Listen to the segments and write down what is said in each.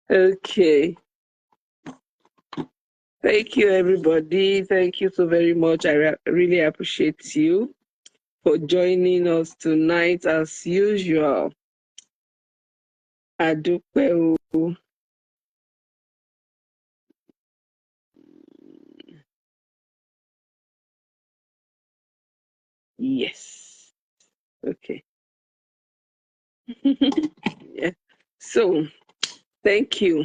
Okay. Thank you, everybody. Thank you so very much. I really appreciate you for joining us tonight as usual. Adúpẹ́ o. Yes. Okay. Yeah. So, thank you.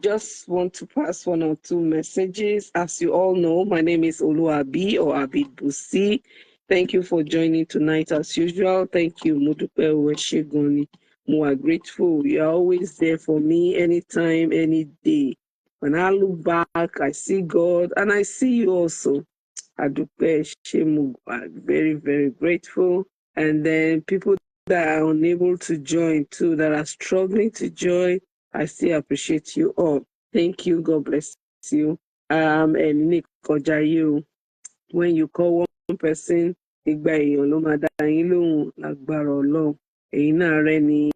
Just want to pass one or two messages. As you all know, my name is Oluabi or Abid Busi. Thank you for joining tonight as usual. Thank you, Modupe Uweshegoni. We are grateful. You are always there for me anytime, any day. When I look back, I see God and I see you also. Adupe Shemu, very, very grateful. And then people that are unable to join too, that are struggling to join, I still appreciate you all. Thank you. God bless you. And Nick Kojayu, when you call one person, ìgbà èèyàn ló máa dá yín lóhùn lágbára Ọlọ́run. Èyí náà rẹ́ni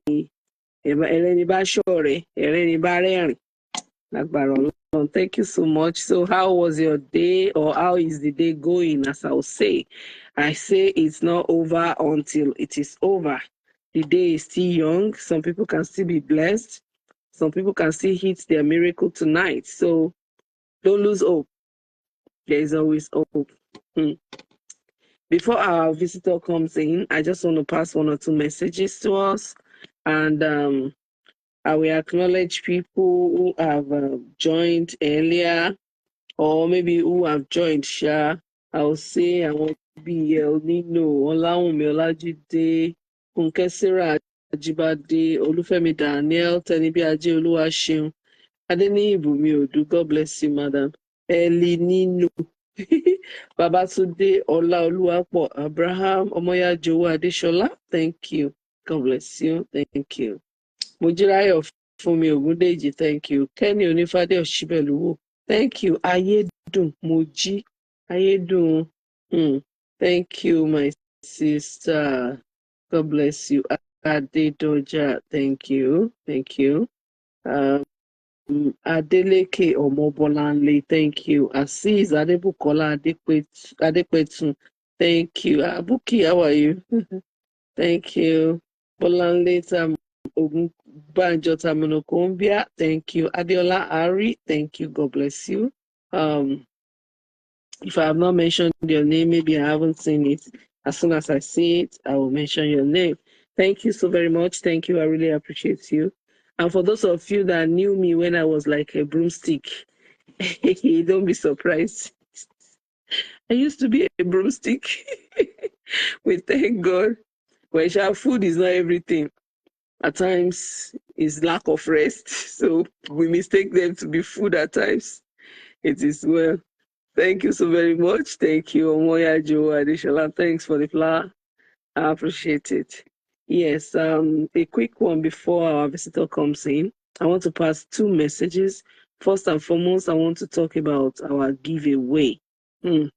ẹlẹ́ni bá ṣọ̀rẹ́, ẹlẹ́ni bá rẹ́rìn lágbára Ọlọ́run. Thank you so much. So how was your day, or how is the day going? As I'll say, I say it's not over until it is over. The day is still young. Some people can still be blessed. Some people can still hit their miracle tonight. So don't lose hope. There is always hope. Before our visitor comes in, I just want to pass one or two messages to us. And I will acknowledge people who have joined earlier, or maybe who have joined Sha. I'll say I want to be El Nino, Olawunmi Olajide, Funke Sarah Ajibade, Olufemi Daniel, Tenibi Aje Oluwaseun, Adeniyi Bumi Odu. God bless you, madam. Eli Nino. Babatunde Olaoluwapo Abraham Omoyajowo Adeshola. Thank you. God bless you. Thank you. Mojirayo Fumi Ogundeji. Thank you. Kenny Onifade Oshibeluwo. Thank you. Ayedun Moji. Ayedun. Thank you, my sister. God bless you. Adedoja. Thank you. Thank you. Adeleke Omobolanle, thank you. Aziz Adebukola Adepetun, thank you. Abuki, how are you? Thank you. Bolanle Ogunbanjo Taminokombia, thank you. Adiola Ari, thank you. God bless you. If I have not mentioned your name, maybe I haven't seen it. As soon as I see it, I will mention your name. Thank you so very much. Thank you. I really appreciate you. And for those of you that knew me when I was like a broomstick, don't be surprised. I used to be a broomstick. We thank God. Well, food is not everything. At times, it's lack of rest. So we mistake them to be food at times. It is well. Thank you so very much. Thank you, Omoya Joe Adeshola. Thanks for the flower. I appreciate it. Yes, a quick one before our visitor comes in. I want to pass two messages. First and foremost, I want to talk about our giveaway. Because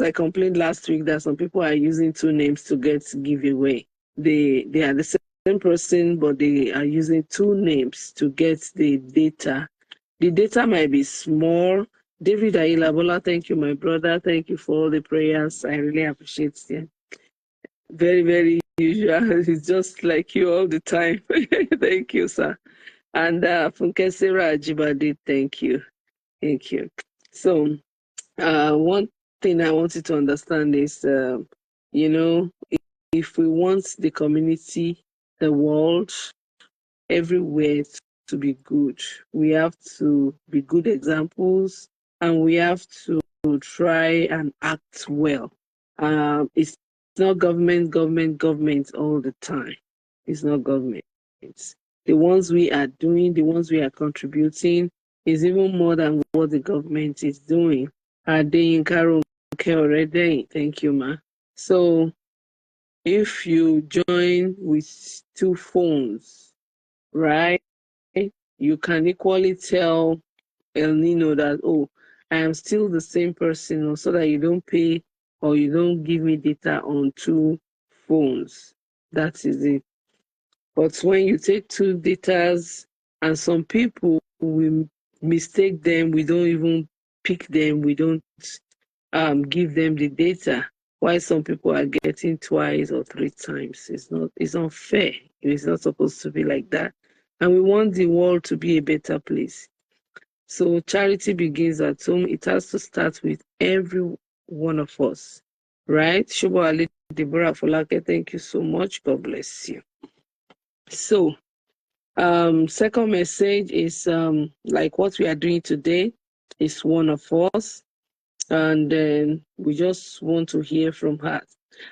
I complained last week that some people are using two names to get giveaway. They are the same person, but they are using two names to get the data. The data might be small. David Ailabola, thank you, my brother. Thank you for all the prayers. I really appreciate them. Very, very usual. It's just like you all the time. Thank you, sir. And Funke Sarah Ajibade, thank you. Thank you. So, one thing I want you to understand is, if we want the community, the world, everywhere to be good, we have to be good examples, and we have to try and act well. It's not government all the time. It's not government. The ones we are doing, the ones we are contributing, is even more than what the government is doing. Adeyinka already. Thank you, ma. So if you join with two phones, right, you can equally tell El Nino that, oh, I am still the same person, so that you don't pay or you don't give me data on two phones. That is it. But when you take two datas and some people we mistake them, we don't even pick them, we don't give them the data. Why some people are getting twice or three times? It's unfair. It's not supposed to be like that. And we want the world to be a better place. So charity begins at home. It has to start with every one of us, right? Shubo Ali Deborah Folake, thank you so much. God bless you. So, second message is like what we are doing today is one of us, and we just want to hear from her.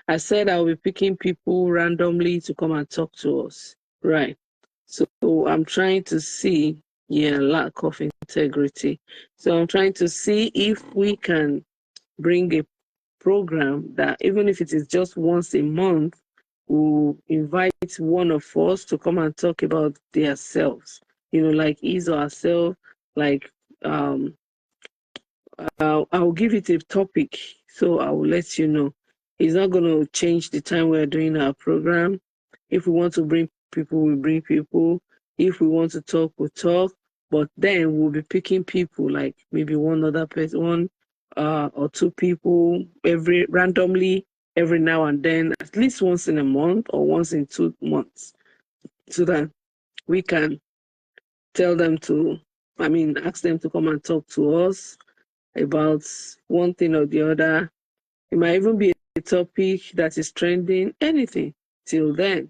I said I'll be picking people randomly to come and talk to us, right? So I'm trying to see, lack of integrity. So I'm trying to see if we can bring a program that even if it is just once a month, we'll invite one of us to come and talk about themselves, like his or herself, like I'll give it a topic, so I will let you know. It's not going to change the time we're doing our program. If we want to bring people, we bring people. If we want to talk, we talk. But then we'll be picking people, like maybe one other person, or two people randomly every now and then, at least once in a month or once in 2 months, so that we can tell them ask them to come and talk to us about one thing or the other. It might even be a topic that is trending, anything till then.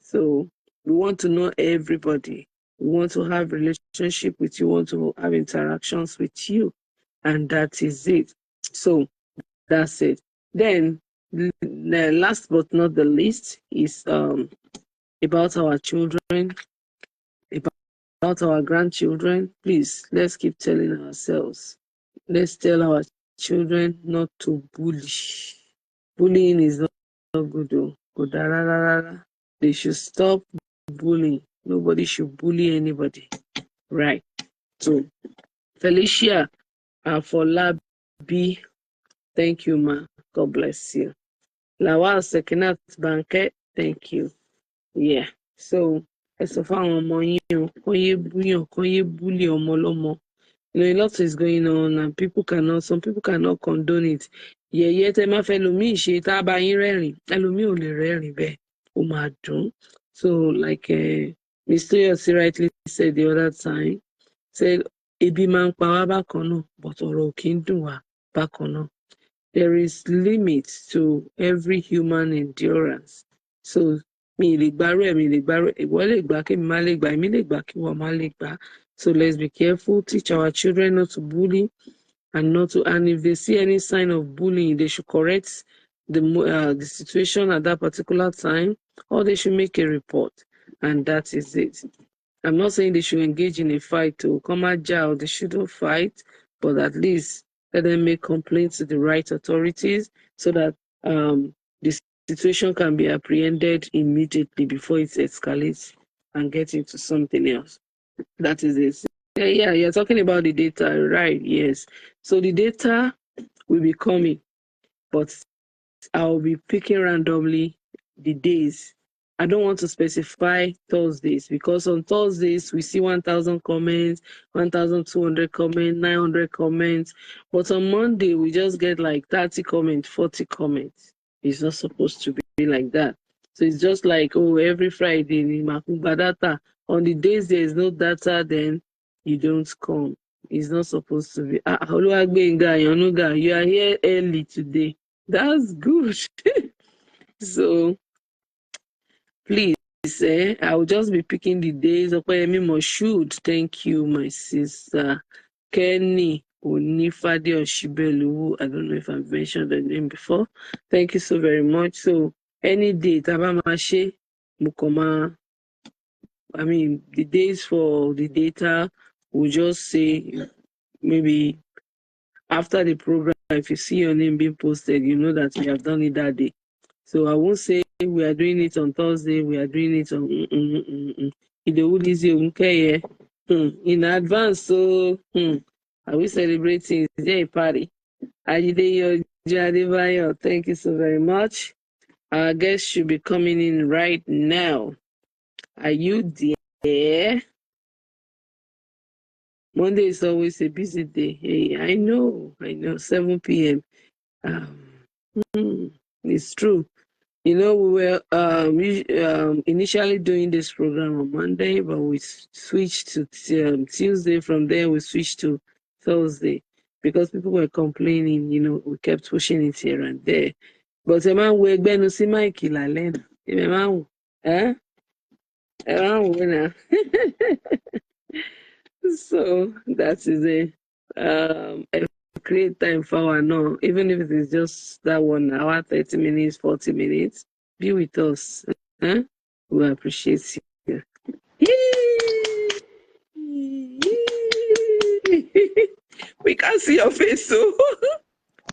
So we want to know everybody. We want to have relationship with you, we want to have interactions with you. And that is it. So that's it. Then the last but not the least is about our children, about our grandchildren. Please, let's keep telling ourselves. Let's tell our children not to bully. Bullying is not good. They should stop bullying. Nobody should bully anybody. Right. So, Felicia Afolabi, thank you, ma. God bless you. Lawal Sekinat Banke, thank you. Yeah. So, ẹ sọ fáwọn ọmọ yín o, kán yé bully ọmọ ọlọ́mọ. A lot is going on and some people cannot condone it. Yẹ̀yẹ́ tẹ́ máa fẹ́ lòmíì ṣe tá a bá yín rẹ́rìn, ẹlòmíì ò lè rẹ́rìn bẹ́ẹ̀, ó máa dùn. So like Ms. Toyosi rightly said the other time, said ebi máa ń pa wá bákan náà, but ọ̀rọ̀ ò kí ń dùn wá bákan náà. There is limit to every human endurance. So mi lè gbárù ẹ̀, ìwọ lè gbà kí mi má lè gbà, èmi lè gbà kí wọ́n má lè gbà. So let's be careful, teach our children not to bully and if they see any sign of bullying, they should correct the situation at that particular time, or they should make a report, and that is it. I'm not saying they should engage in a fight to come at jail, they shouldn't fight, but at least let them make complaints to the right authorities so that the situation can be apprehended immediately before it escalates and gets into something else. That is it. Yeah, you're talking about the data, right? Yes. So the data will be coming, but I'll be picking randomly the days. I don't want to specify Thursdays because on Thursdays we see 1,000 comments, 1,200 comments, 900 comments. But on Monday we just get like 30 comments, 40 comments. It's not supposed to be like that. So it's just like, every Friday in Makumba data. On the days there is no data, then you don't come. It's not supposed to be. You are here early today. That's good. So please, I will just be picking the days. Opeyemi should. Thank you, my sister. Kenny Onifade Oshibelu. I don't know if I've mentioned the name before. Thank you so very much. So any day, Tabamashe, Mukoma. The days for the data, we'll just say maybe after the program, if you see your name being posted, you know that we have done it that day. So I won't say we are doing it on Thursday, we are doing it on in advance. So are we celebrating? Is there a party? Thank you so very much. Our guest should be coming in right now. Are you there? Monday is always a busy day. Hey, I know, 7 p.m. It's true. You know, we were initially doing this program on Monday, but we switched to Tuesday. From there, we switched to Thursday because people were complaining. You know, we kept pushing it here and there. But Emma, we're going to see Mikey Lalen. Emma, eh? Emma, so that is a create time for our no, even if it is just that 1 hour, 30 minutes, 40 minutes. Be with us. Huh? We appreciate you. We can't see your face, so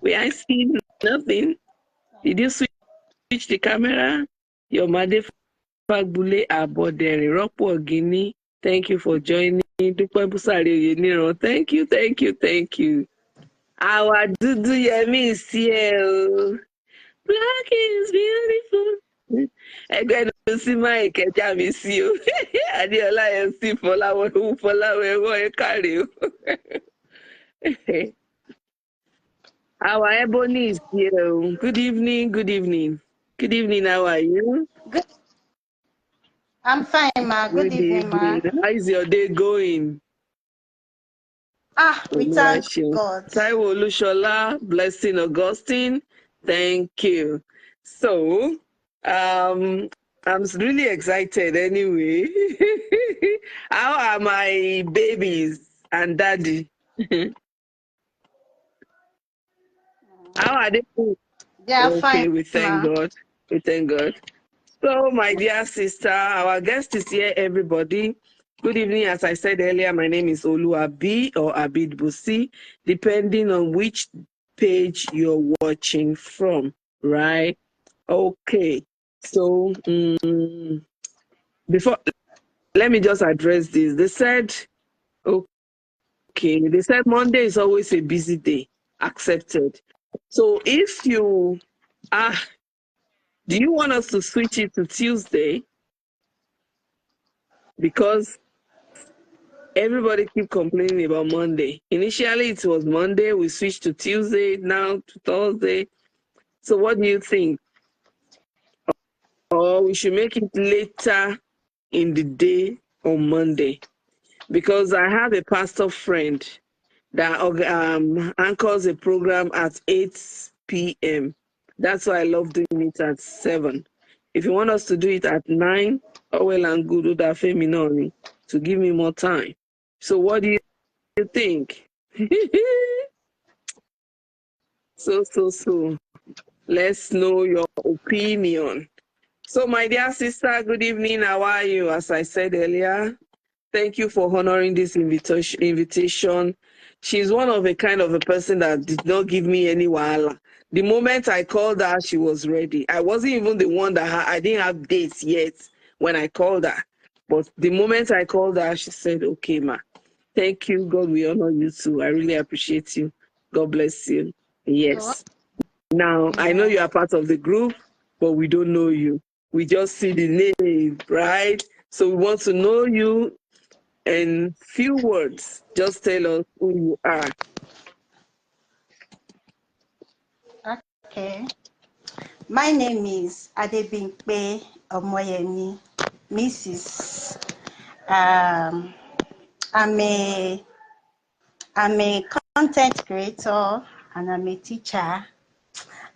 we ain't seeing nothing. Did you switch the camera? Your mother Fagbule Abodere Ropo Guinea. Thank you for joining. Dupe Busari Oyeniran. Thank you, thank you, thank you. Our Dudu Yemi is here. Black is beautiful. Ẹgbẹ́ ló sí máa ìkẹjà mi sí o. Adéọlá yẹn sí Fọláwẹ́wọ́ ẹ káre o. Our Ebony is here. Good evening, good evening. Good evening, how are you? Good. I'm fine, ma. Good evening, ma. How is your day going? We thank God. Taiwo Olushola, Blessing Augustine, thank you. So, I'm really excited anyway. How are my babies and daddy? How are they? They are okay, fine, we thank God. We thank God. So, my dear sister, our guest is here, everybody. Good evening. As I said earlier, my name is Oluwabi or Abid Busi, depending on which page you're watching from, right? Okay. So, before, let me just address this. They said, Monday is always a busy day. Accepted. So, if you do you want us to switch it to Tuesday? Because everybody keep complaining about Monday. Initially, it was Monday. We switched to Tuesday, now to Thursday. So what do you think? Or we should make it later in the day on Monday? Because I have a pastor friend that anchors a program at 8 p.m. That's why I love doing it at 7. If you want us to do it at 9, oh well and good, to give me more time. So what do you think? So. Let's know your opinion. So, my dear sister, good evening. How are you? As I said earlier, thank you for honoring this invitation. She's one of a kind of a person that did not give me any wahala. The moment I called her, she was ready. I wasn't even the one that I didn't have dates yet when I called her. But the moment I called her, she said, okay, ma. Thank you. God will honor you too. I really appreciate you. God bless you. Yes. Now, I know you are part of the group, but we don't know you. We just see the name, right? So we want to know you in few words. Just tell us who you are. Okay. My name is Adebimpe Omoyemi, Mrs. I'm a content creator and I'm a teacher.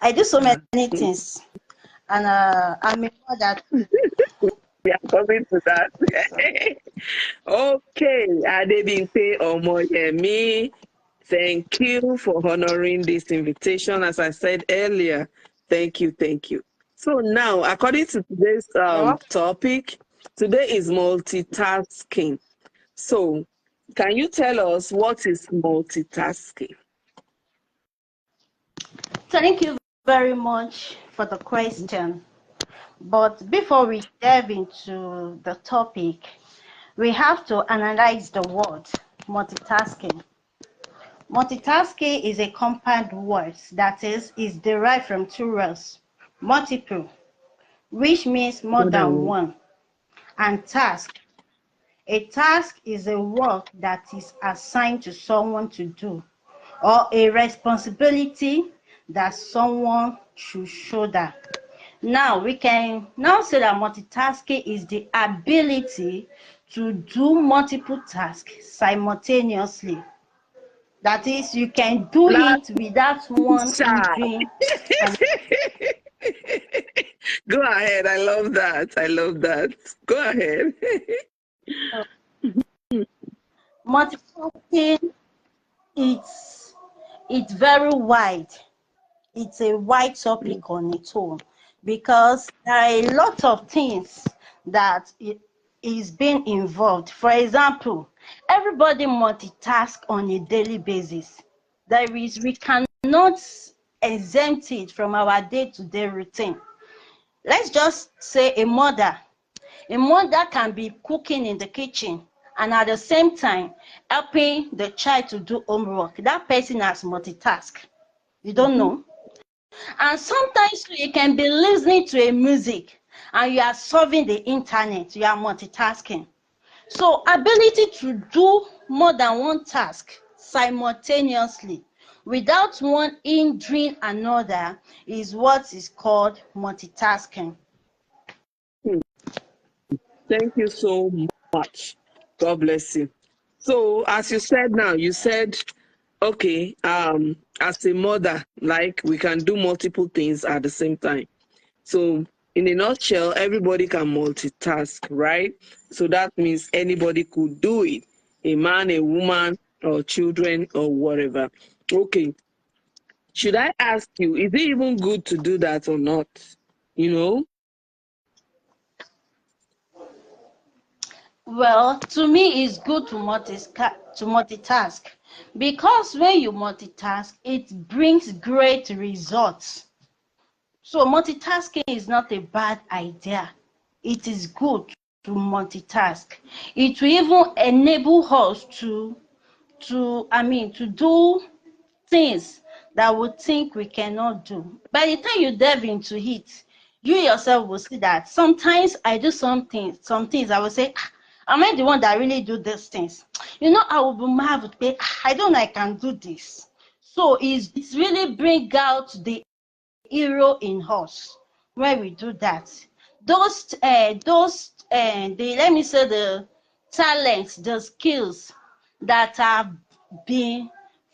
I do so many things, and I'm a mother. We are coming to that. Okay, Adebimpe Omoyemi, thank you for honoring this invitation. As I said earlier, thank you. So now, according to today's topic, today is multitasking. So, can you tell us what is multitasking? Thank you very much for the question. But before we delve into the topic, we have to analyze the word multitasking. Multitasking is a compound word that is derived from two words, multiple, which means more than one, And task. A task is a work that is assigned to someone to do, or a responsibility that someone should shoulder. Now, we can now say that multitasking is the ability to do multiple tasks simultaneously. That is, you can do Last it without one shot. hindering. And Go ahead. I love that. I love that. Go ahead. multitasking, it's very wide. It's a wide topic on its own because there are a lot of things that is being involved. For example, everybody multitask on a daily basis. We cannot exempt it from our day-to-day routine. Let's just say a mother. A mother can be cooking in the kitchen and at the same time helping the child to do homework. That person has multitask. You don't Mhm. know? And sometimes you can be listening to a music and you are solving the internet, you are multitasking. So ability to do more than one task simultaneously without one hindering another is what is called multitasking. Hmm. Thank you so much. God bless you. So, as you said now, you said, okay, as a mother, like we can do multiple things at the same time. So, in a nutshell, everybody can multitask, right? So that means anybody could do it. A man, a woman, or children, or whatever. Okay. Should I ask you, is it even good to do that or not? You know? Well, to me, it's good to multitask because when you multitask, it brings great results. So multitasking is not a bad idea. It is good to multitask. It will even enable us to do things that we think we cannot do. By the time you delve into it, you yourself will see that sometimes I do some things I will say, am I the one that really do these things? I will be marveled, but I don't know I can do this. So it's really bring out the hero in us when we do that. The let me say the talents, the skills that have been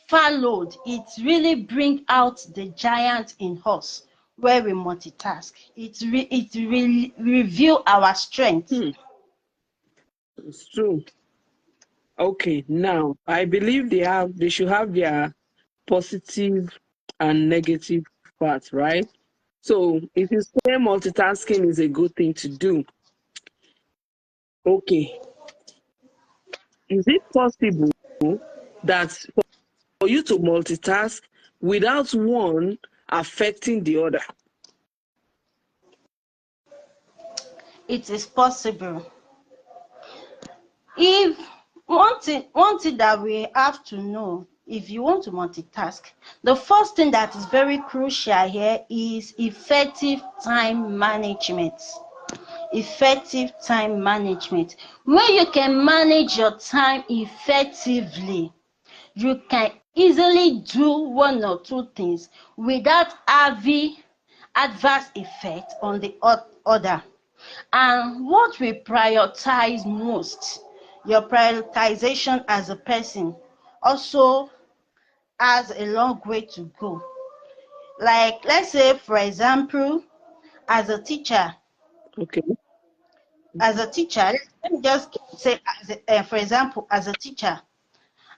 followed, it really bring out the giant in us where we multitask. It really reveal our strength. Hmm, it's true. Okay, now I believe they should have their positive and negative parts, right? So if you say multitasking is a good thing to do, okay, is it possible that for you to multitask without one affecting the other? It is possible. If one thing that we have to know, if you want to multitask, the first thing that is very crucial here is effective time management. Effective time management. When you can manage your time effectively, you can easily do one or two things without having adverse effect on the other. And what we prioritize most, your prioritization as a person also has a long way to go. Like, let's say, for example, as a teacher, Okay. let me just say, for example, as a teacher,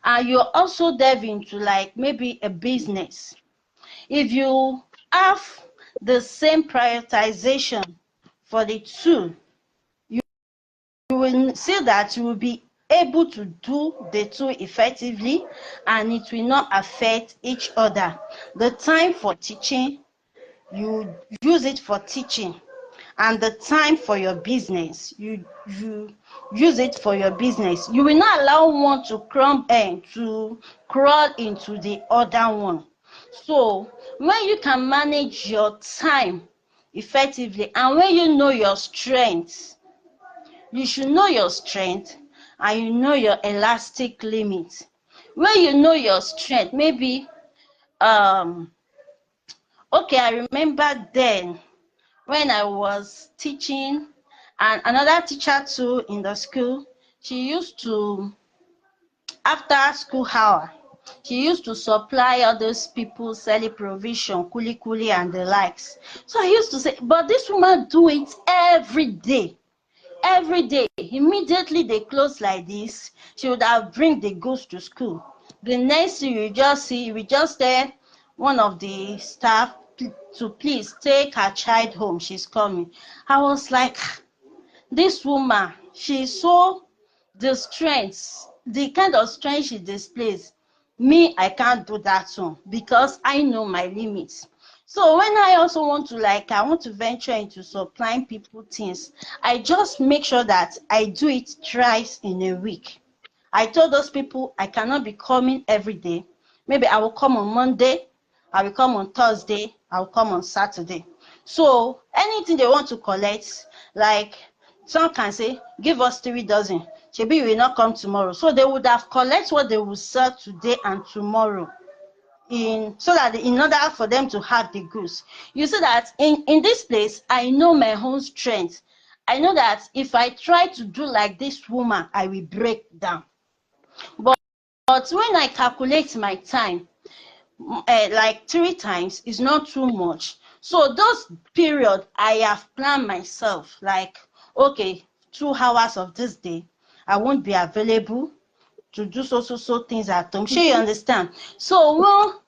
and you also delve into like maybe a business. If you have the same prioritization for the two, you will see that you will be able to do the two effectively and it will not affect each other. The time for teaching, you use it for teaching, and the time for your business, you use it for your business. You will not allow one to crawl into the other one. So when you can manage your time effectively and when you know your strengths, You should know your strength and you know your elastic limit. When you know your strength, maybe okay, I remember then when I was teaching, and another teacher too in the school, she used to, after school hour, she used to supply all those people selling provision, kuli kuli and the likes. So I used to say, but this woman do it every day. Every day, immediately they close like this, she would have bring the goods to school. The next thing you just see, we just tell one of the staff to please take her child home, she's coming. I was like, this woman, she's so, the strength, the kind of strength she displays, me, I can't do that one because I know my limits. So when I also want to, like, I want to venture into supplying people things, I just make sure that I do it thrice in a week. I told those people I cannot be coming every day. Maybe I will come on Monday, I will come on Thursday, I will come on Saturday. So anything they want to collect, like some can say, give us 3 dozen. Maybe you will not come tomorrow. So they would have collect what they will sell today and tomorrow, in so that in order for them to have the goods. You see that in this place, I know my own strength. I know that if I try to do like this woman, I will break down. But when I calculate my time, like 3 times is not too much. So those period I have planned myself, like, okay, 2 hours of this day I won't be available to do so things at home. Sure, you understand? So well,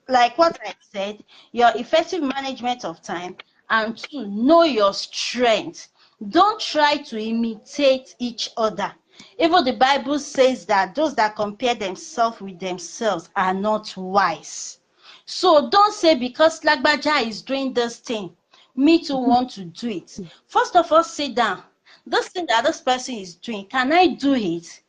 like what I said, your effective management of time, and 2, know your strength. Don't try to imitate each other. Even the Bible says that those that compare themselves with themselves are not wise. So don't say because Lagbaja is doing this thing, me too want to do it. First of all, sit down. This thing that this person is doing, can I do it?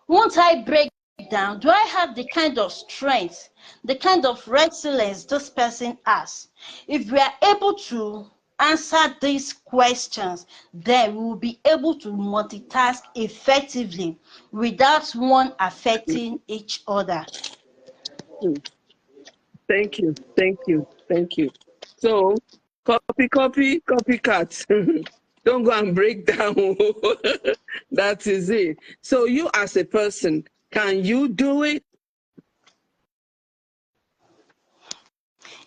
Won't I break down? Do I have the kind of strength, the kind of resilience this person has? If we are able to answer these questions, then we will be able to multitask effectively without one affecting each other. Thank you. Thank you. Thank you. So, copycat. Don't go and break down. That is it. So, you as a person, can you do it?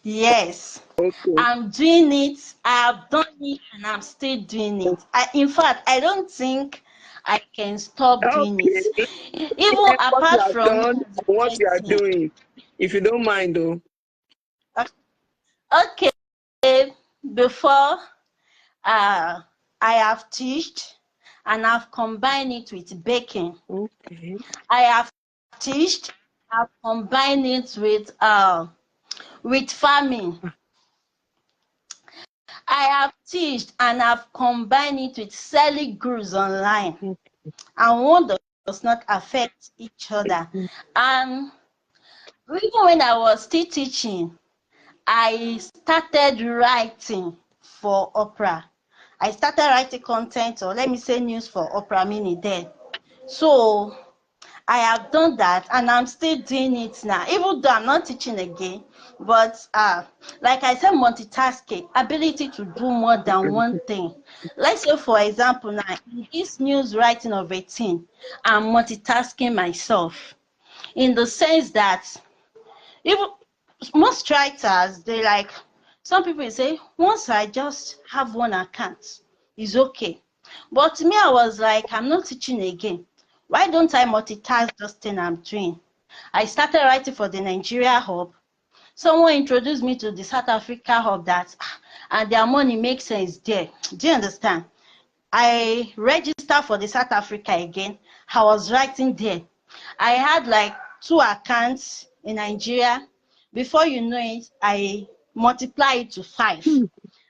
Yes. Okay. I'm doing it. I have done it and I'm still doing it. In fact, I don't think I can stop doing Okay. it. Even What you apart have from done and what you are doing, if you don't mind, though. Okay, before I have teached and I've combined it with baking. Okay. I have teached, I've combined it with farming. I have teached and I've combined it with selling goods online. And one does not affect each other. And even when I was still teaching, I started writing for Opera. I started writing content, or let me say news for Opera Mini then. So I have done that and I'm still doing it now, even though I'm not teaching again. But like I said, multitasking, ability to do more than one thing. Let's say, for example, now in this news writing of a thing, I'm multitasking myself in the sense that even most writers, they like, some people say, once I just have one account, it's okay. But to me, I was like, I'm not teaching again. Why don't I multitask this thing I'm doing? I started writing for the Nigeria hub. Someone introduced me to the South Africa hub and their money makes sense there. Do you understand? I registered for the South Africa again. I was writing there. I had like 2 accounts in Nigeria. Before you know it, I multiply it to 5.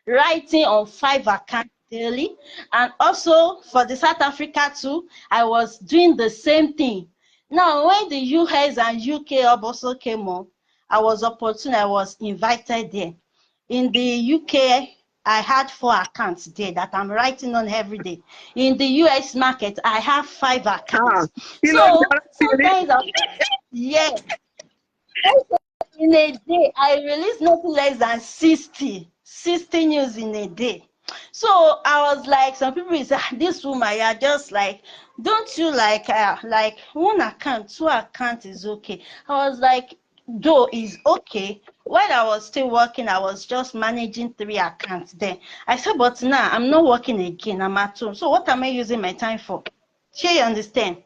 Writing on 5 accounts daily. And also for the South Africa too, I was doing the same thing. Now, when the US and UK hub also came on, I was invited there. In the UK, I had 4 accounts there that I'm writing on every day. In the US market, I have 5 accounts. So sometimes, yeah, in a day, I release nothing less than 60 news in a day. So I was like, some people say, this woman, you're just like, don't you like 1 account, 2 account is okay. I was like, though is okay. While I was still working, I was just managing 3 accounts then. I said, but now I'm not working again, I'm at home. So what am I using my time for? Sure, you understand?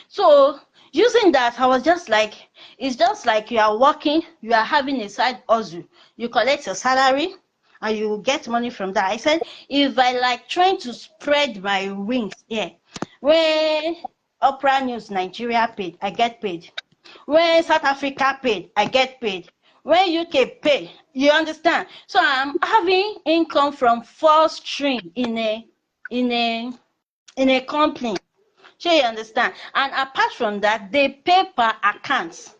So using that, I was just like, it's just like you are working, you are having a side hustle. You collect your salary and you get money from that. I said, if I like trying to spread my wings here, when Opera News Nigeria paid, I get paid. When South Africa paid, I get paid. When UK pay, you understand? So I'm having income from 4 stream in a company. Sure, you understand? And apart from that, they pay per account.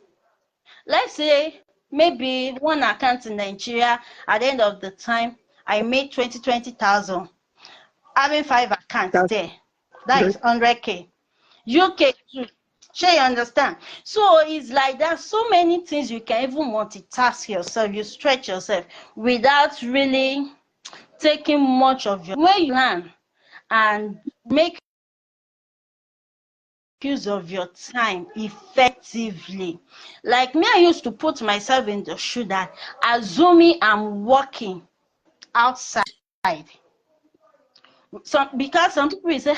Let's say maybe 1 account in Nigeria, at the end of the time, I made 20,000. Having 5 accounts there, that is 100K. UK too. Sure, you understand? So it's like that. So many things you can even multitask yourself. You stretch yourself without really taking much of your. When you learn and make use of your time effectively. Like me, I used to put myself in the shoe that assuming I'm working outside. Because some people will say,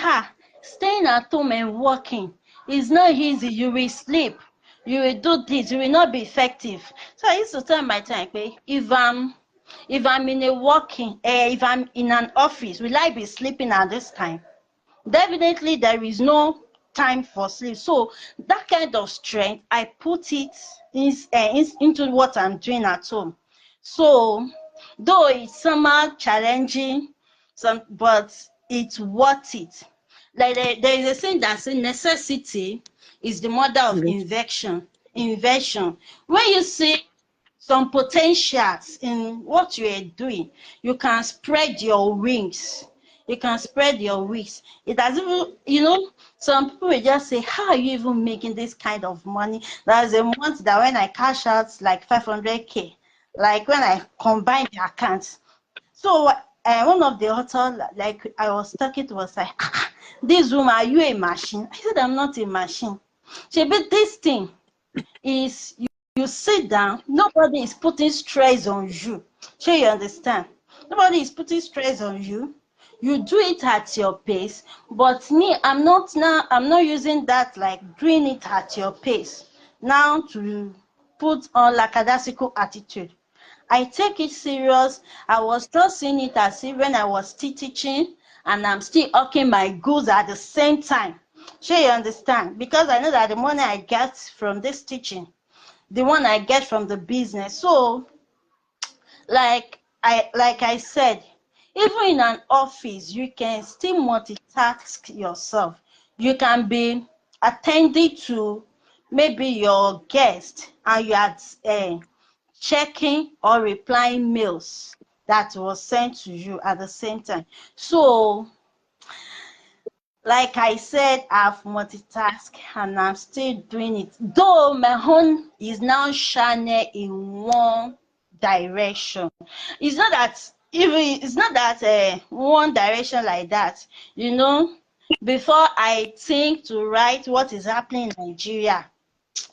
staying at home and working is not easy. You will sleep, you will do this, you will not be effective. So I used to tell my time, if I'm in a working, if I'm in an office, will I be sleeping at this time? Definitely there is no time for sleep. So that kind of strength, I put it into what I'm doing at home. So though it's somehow challenging, but it's worth it. Like there is a saying that says necessity is the mother of invention. When you see some potentials in what you are doing, you can spread your wings. You can spread your wings. It has even, some people will just say, how are you even making this kind of money? There's a month that when I cash out like 500K, like when I combine the accounts. So one of the authors, like I was talking to, was like, this woman, are you a machine? I said, I'm not a machine. She but this thing is you sit down, nobody is putting stress on you. Sure, you understand? Nobody is putting stress on you. You do it at your pace, but me, I'm not using that like doing it at your pace now to put on lackadaisical attitude. I take it serious. I was just seeing it as if when I was still teaching and I'm still hawking my goods at the same time. Sure, you understand? Because I know that the money I get from this teaching, the one I get from the business. So like I said, even in an office, you can still multitask yourself. You can be attending to maybe your guest and you are checking or replying mails that was sent to you at the same time. So like I said, I've multitasked and I'm still doing it. Though my own is now shining in one direction. It's not that one direction like that. Before I think to write what is happening in Nigeria,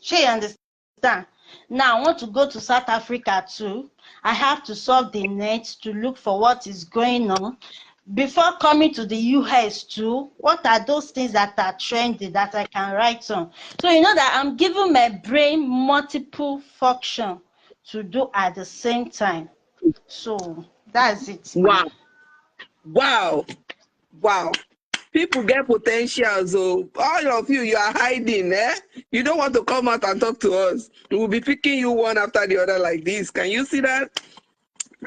sure you understand. Now I want to go to South Africa too. I have to surf the net to look for what is going on. Before coming to the US too, what are those things that are trendy that I can write on? So you know that I'm giving my brain multiple function to do at the same time. So that's it, Wow. man. Wow. People get potential, so all of you are hiding, eh? You don't want to come out and talk to us. We will be picking you one after the other like this. Can you see that?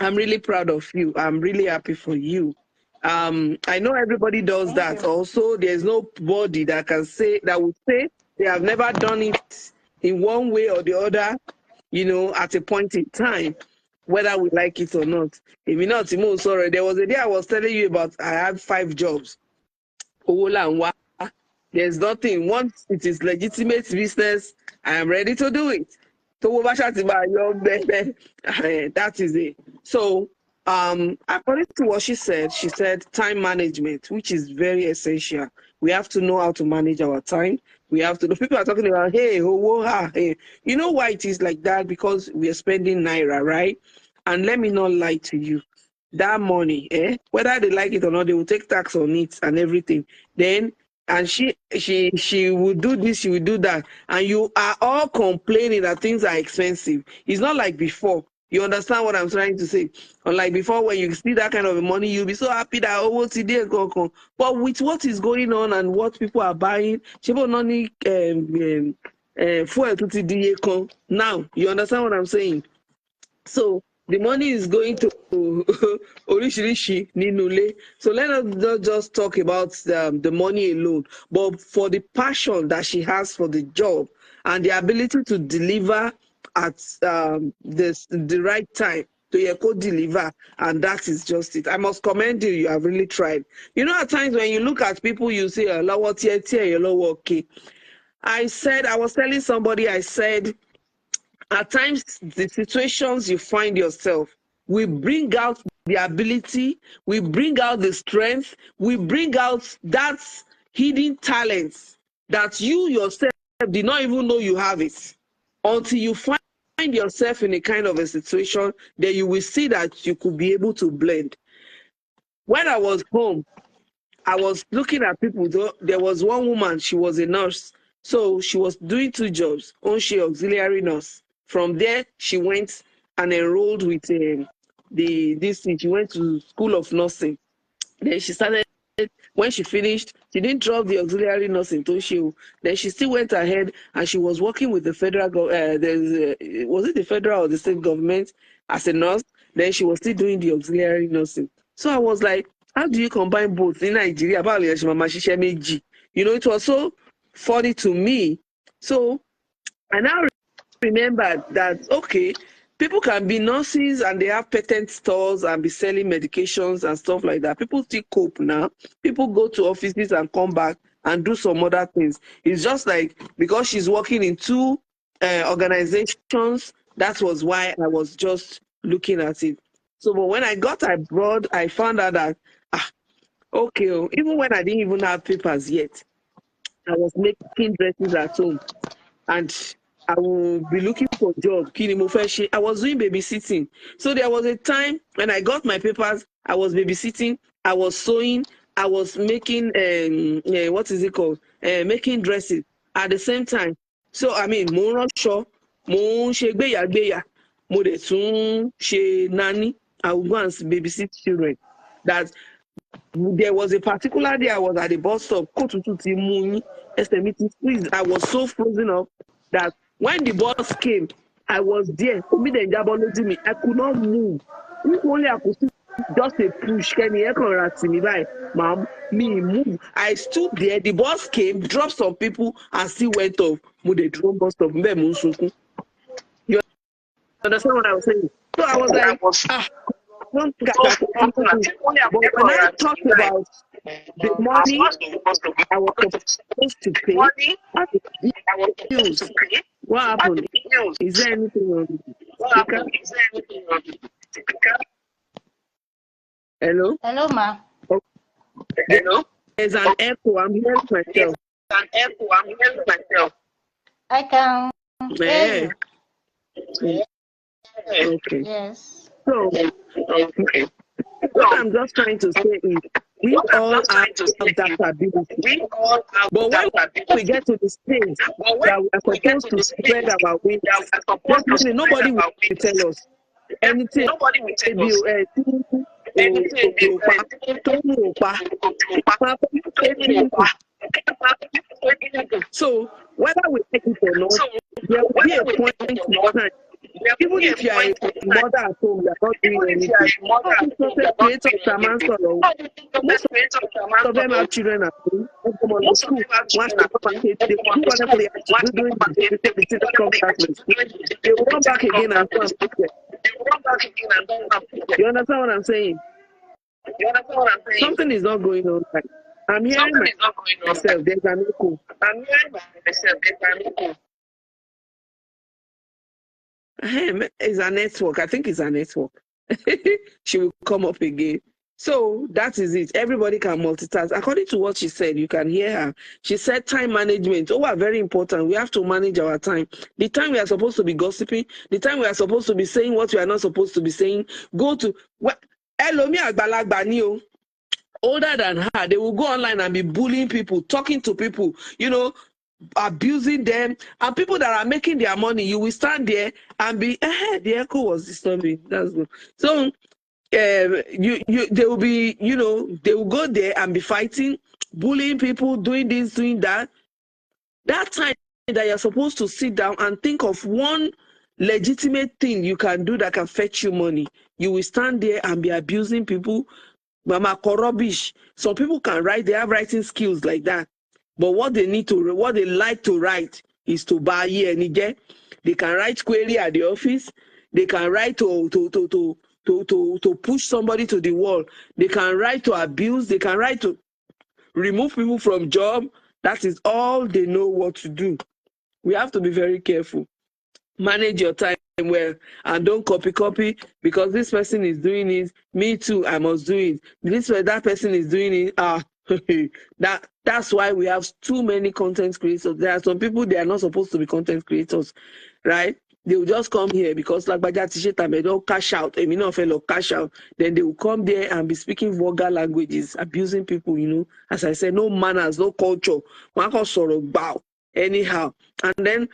I'm really proud of you. I'm really happy for you. I know everybody does Thank that you. also. There's nobody that would say they have never done it in one way or the other, at a point in time. whether we like it or not. If you not, sorry, there was a day I was telling you about I had 5 jobs. There's nothing. Once it is legitimate business, I am ready to do it. That is it. So, according to what she said time management, which is very essential. We have to know how to manage our time. We have to. The people are talking about, hey, hey. You know why it is like that? Because we are spending naira, right? And let me not lie to you. That money, whether they like it or not, they will take tax on it and everything. Then and she would do this, she would do that, and you are all complaining that things are expensive. It's not like before. You understand what I'm trying to say? Unlike before, when you see that kind of money, you'll be so happy that what's today go come. But with what is going on and what people are buying, people not need fuel to now. You understand what I'm saying? So the money is going to Orishirishi Ninule. So let us not just talk about the money alone, but for the passion that she has for the job and the ability to deliver at the right time to deliver, and that is just it. I must commend you. You have really tried. You know, at times when you look at people, you say, I was telling somebody, I said, at times, the situations you find yourself will bring out the ability, we bring out the strength, we bring out that hidden talents that you yourself did not even know you have it. Until you find yourself in a kind of a situation, then you will see that you could be able to blend. When I was home, I was looking at people. There was one woman, she was a nurse. So she was doing 2 jobs, she auxiliary nurse. From there, she went and enrolled with this thing. She went to School of Nursing. Then she started, when she finished, she didn't drop the auxiliary nursing Toshio. Then she still went ahead and she was working with the federal, was it the federal or the state government as a nurse? Then she was still doing the auxiliary nursing. So I was like, how do you combine both in Nigeria? You know, it was so funny to me. So I now remember that, okay, people can be nurses and they have patent stores and be selling medications and stuff like that. People still cope now. People go to offices and come back and do some other things. It's just like, because she's working in 2 organizations, that was why I was just looking at it. So, but when I got abroad, I found out that, okay, even when I didn't even have papers yet, I was making dresses at home. And I will be looking for a job. I was doing babysitting. So there was a time when I got my papers, I was babysitting, I was sewing, I was making, what is it called? Making dresses at the same time. So, I mean, mo ránṣọ, mo ṣe gbéyàgbéyà, mo dẹ̀ tún ṣe nanny. I will go and babysit children. That there was a particular day I was at the bus stop. I was so frozen up that when the bus came, I was there. I could not move. If only I could just a push. Mom, me move. I stood there. The bus came, dropped some people, and still went off. The drone bus stop. You understand what I was saying? So I was like, but when I talk about the money I was supposed to pay, what happened? Is there anything on the speaker? Hello? Hello, ma. Okay. Hello? There's an echo. I'm hearing myself. I can hear you. Okay. Yes. So, okay. What I'm just trying to say is, we all have that ability. But when we get to the stage that we are supposed to spread our wings, definitely nobody will tell us anything. So whether we take it or not, there will be a point in time. Even if you are a mother at home, you are not doing anything. Most of them have children at home. They will come back again and They will run back again and don't have problem. You understand what I'm saying? You understand what I'm saying? Something is not going on right. I'm hearing something is not going on myself. Right. There's an echo. I'm hearing myself. There's an echo. It's a network. I think it's a network. She will come up again. So that is it. Everybody can multitask. According to what she said, you can hear her. She said time management. Oh, very important. We have to manage our time. The time we are supposed to be gossiping, the time we are supposed to be saying what we are not supposed to be saying, go to Elomi Agbalagba ni o. Older than her, they will go online and be bullying people, talking to people, abusing them, and people that are making their money, you will stand there and be, the echo was disturbing. That's good. So they will be, they will go there and be fighting, bullying people, doing this, doing that. That time that you're supposed to sit down and think of one legitimate thing you can do that can fetch you money, you will stand there and be abusing people. Mama rubbish. Some people can write, they have writing skills like that. But what they like to write is to buy and get. They can write query at the office. They can write to push somebody to the wall. They can write to abuse. They can write to remove people from job. That is all they know what to do. We have to be very careful. Manage your time well and don't copy because this person is doing it, me too, I must do it. That person is doing it. That's why we have too many content creators. There are some people, they are not supposed to be content creators, right? They will just come here because like they don't cash out, fellow cash out. Then they will come there and be speaking vulgar languages, abusing people, as I said, no manners, no culture. Anyhow. And then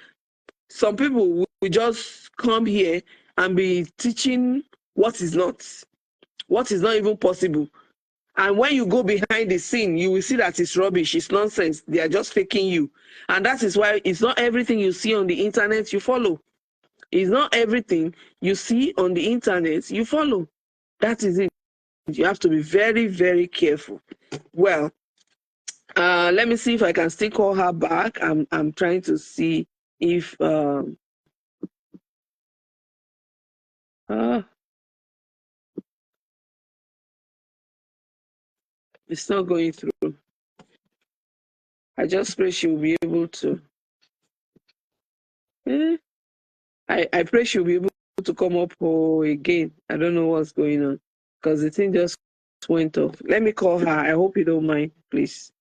some people will just come here and be teaching what is not even possible. And when you go behind the scene, you will see that it's rubbish, it's nonsense. They are just faking you. And that is why it's not everything you see on the internet you follow. It's not everything you see on the internet you follow. That is it. You have to be very, very careful. Well, let me see if I can still call her back. I'm trying to see if it's not going through. I just pray she will be able to. I pray she'll be able to come up again. I don't know what's going on because the thing just went off. Let me call her. I hope you don't mind, please.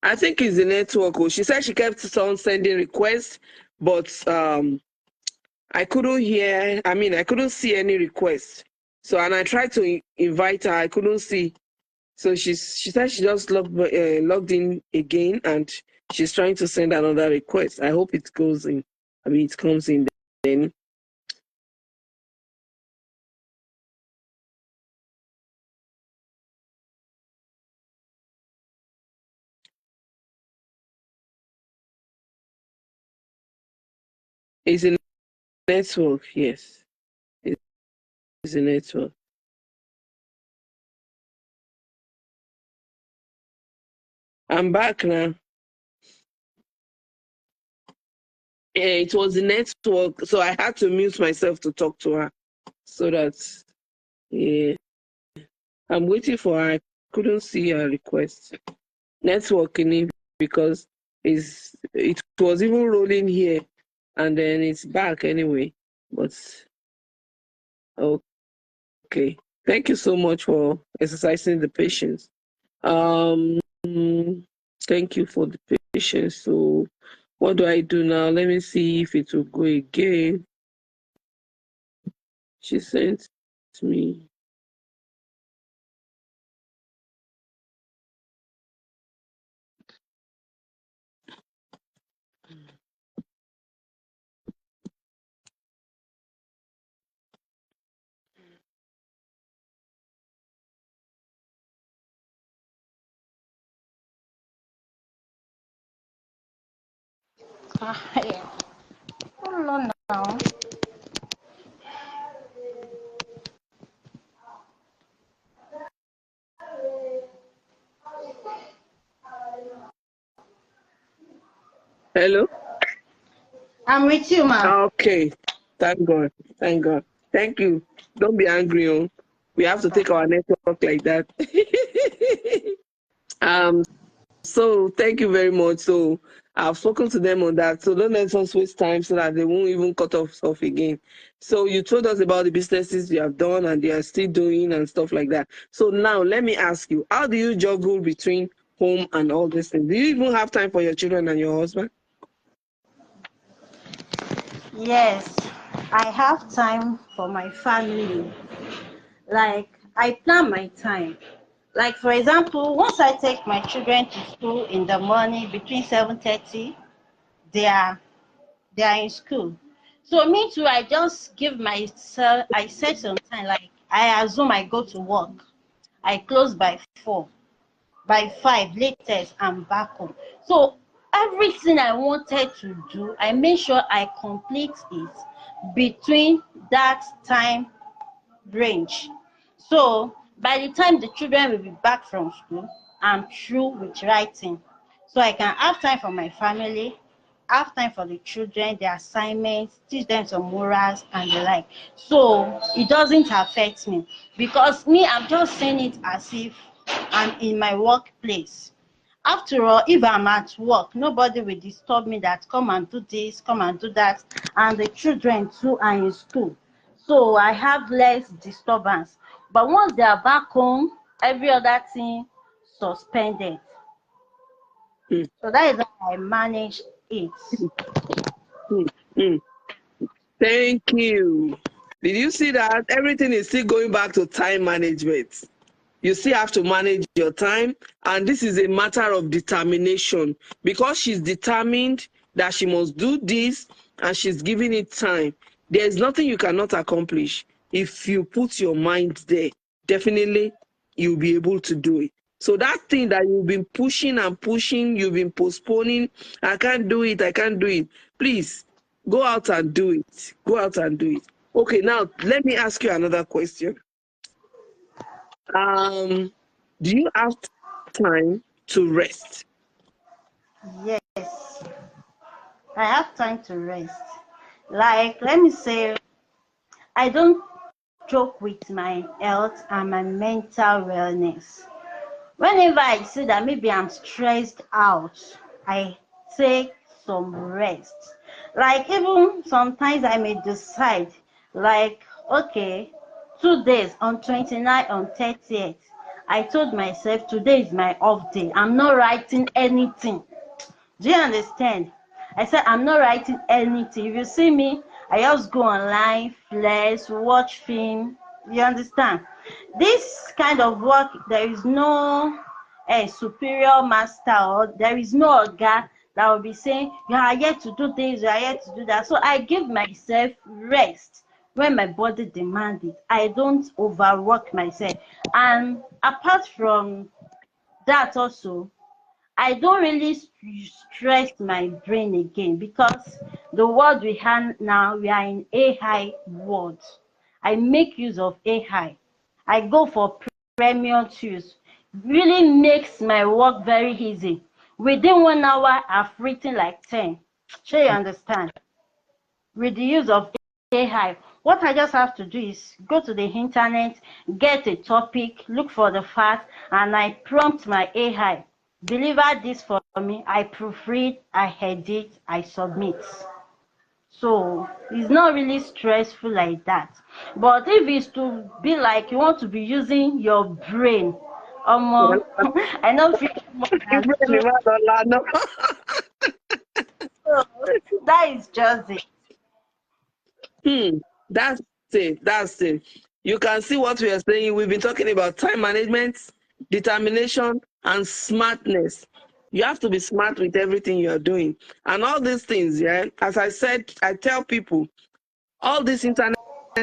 I think it's the network. Oh, she said she kept on sending requests, but I couldn't hear. I mean, I couldn't see any requests. So, and I tried to invite her. I couldn't see. So she said she just logged in again, and she's trying to send another request. I hope it goes in. I mean, it comes in then. It's a network, yes. It's a network. I'm back now. Yeah, it was the network, so I had to mute myself to talk to her. So that, yeah, I'm waiting for her. I couldn't see her request. Networking because it was even rolling here, and then it's back anyway. But okay, thank you so much for exercising the patience. Um, thank you for the patience. So, what do I do now? Let me see if it will go again. She sent me. Yeah. Hold on now. Hello? I'm with you, ma. Okay. Thank God. Thank God. Thank you. Don't be angry. Oh. We have to take our network like that. um. So thank you very much. So I've spoken to them on that. So don't let us waste time so that they won't even cut off stuff again. So you told us about the businesses you have done and they are still doing and stuff like that. So now let me ask you, how do you juggle between home and all these things? Do you even have time for your children and your husband? Yes, I have time for my family. Like, I plan my time. Like, for example, once I take my children to school in the morning between 7:30, they are they are in school. So me too, I just give myself, I set some time, like I assume I go to work. I close by 4, by 5 latest I'm back home. So everything I wanted to do, I make sure I complete it between that time range. So by the time the children will be back from school, I'm through with writing. So I can have time for my family, have time for the children, their assignments, teach them some morals and the like. So it doesn't affect me because me, I'm just saying it as if I'm in my workplace. After all, if I'm at work, nobody will disturb me that come and do this, come and do that, and the children too are in school. So I have less disturbance. But once they are back home, every other thing suspended. Mm, So that is how I manage it. mm, mm. Thank you. Did you see that? Everything is still going back to time management. You still have to manage your time, and this is a matter of determination because she's determined that she must do this and she's giving it time. There is nothing you cannot accomplish. If you put your mind there, definitely you'll be able to do it. So that thing that you've been pushing and pushing, you've been postponing, I can't do it, I can't do it. Please go out and do it. Go out and do it. Okay, now let me ask you another question. Um, do you have time to rest? Yes, I have time to rest. Like, let me say, I don't joke with my health and my mental wellness. Whenever I see that maybe I'm stressed out, I take some rest. Like, even sometimes I may decide, like, okay, 2 days on 29th, on 30th, I told myself today is my off day. I'm not writing anything. Do you understand? I said I'm not writing anything. If you see me, I just go online, flex, watch film. You understand? This kind of work, there is no superior master, or there is no guy that will be saying you are yet to do this, you are yet to do that. So I give myself rest when my body demands it. I don't overwork myself. And apart from that also, I don't really stress my brain again, because the world we have now, we are in AI world. I make use of AI. I go for premium tools. Really makes my work very easy. Within 1 hour, I've written like 10. Sure you understand? With the use of AI, what I just have to do is go to the internet, get a topic, look for the fact, and I prompt my AI, deliver this for me. I proofread, I edit, I submit. So it's not really stressful like that. But if it's to be like you want to be using your brain, I know feel more than two. So that is just it. That's it. That's it. You can see what we are saying. We've been talking about time management, determination, and smartness. You have to be smart with everything you are doing. And all these things, yeah, as I said, I tell people, all this internet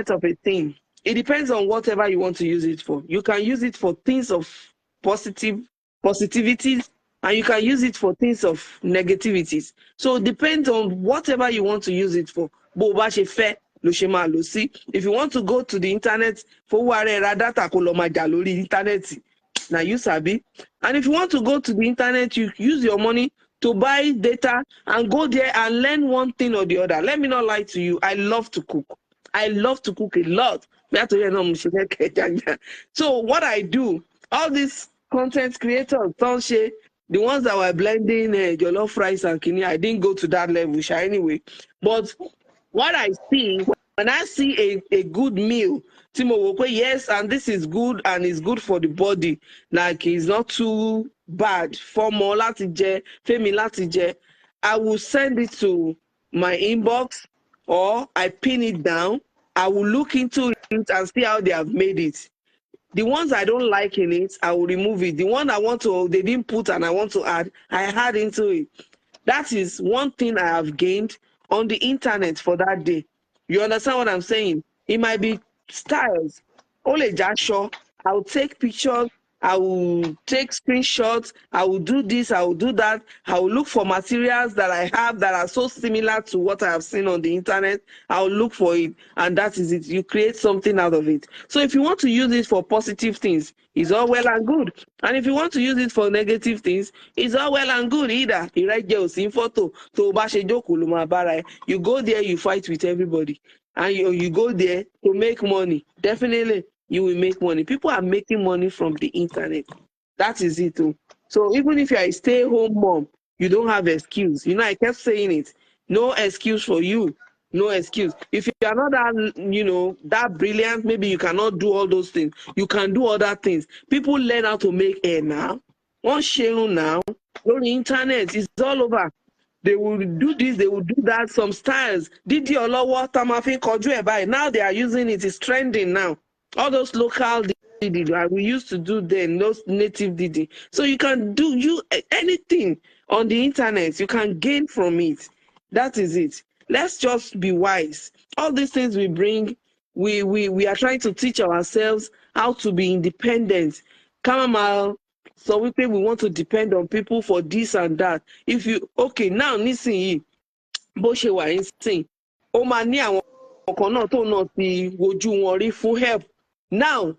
of a thing, it depends on whatever you want to use it for. You can use it for things of positivities, and you can use it for things of negativities. So it depends on whatever you want to use it for. Bó bá ṣe fẹ́ ló ṣe máa lò sí. If you want to go to the internet, fowó ara ẹ ra data kó lọ máa jà lórí internet. Now you sabi. And if you want to go to the internet, you use your money to buy data and go there and learn one thing or the other. Let me not lie to you. I love to cook. I love to cook a lot. So what I do, all these content creators, the ones that were blending jollof rice and kidney, I didn't go to that level, anyway. But what I see, when I see a good meal, Timo Wokwe, yes, and this is good and it's good for the body. Like it's not too bad. For more latije, femi latije, I will send it to my inbox or I pin it down. I will look into it and see how they have made it. The ones I don't like in it, I will remove it. The one I want to, they didn't put and I want to add, I add into it. That is one thing I have gained on the internet for that day. You understand what I'm saying? It might be styles. Ole Jasho, I'll take pictures, I will take screenshots, I will do this, I will do that. I will look for materials that I have that are so similar to what I have seen on the internet. I will look for it, and that is it. You create something out of it. So if you want to use it for positive things, it's all well and good. And if you want to use it for negative things, it's all well and good either. You go there, you fight with everybody. And you go there to make money. Definitely, you will make money. People are making money from the internet. That is it. Too. So even if you're a stay-home mom, you don't have excuse. You know, I kept saying it. No excuse for you. No excuse. If you are not that, that brilliant, maybe you cannot do all those things. You can do other things. People learn how to make hair now. One share now. On the internet, it's all over. They will do this, they will do that, some styles. Didi Olowo Tamafin Koju Ebai. Now they are using it, it's trending now. All those local Didi that we used to do then, those native Didi. So you can do anything on the internet, you can gain from it. That is it. Let's just be wise. All these things we bring, we are trying to teach ourselves how to be independent. Kamamal, so we want to depend on people for this and that. If you okay now, nísìnyí bó ṣe wà nísìnyí, ó máa ní àwọn kan náà tó náà ti wojú wọn rí fún help. Now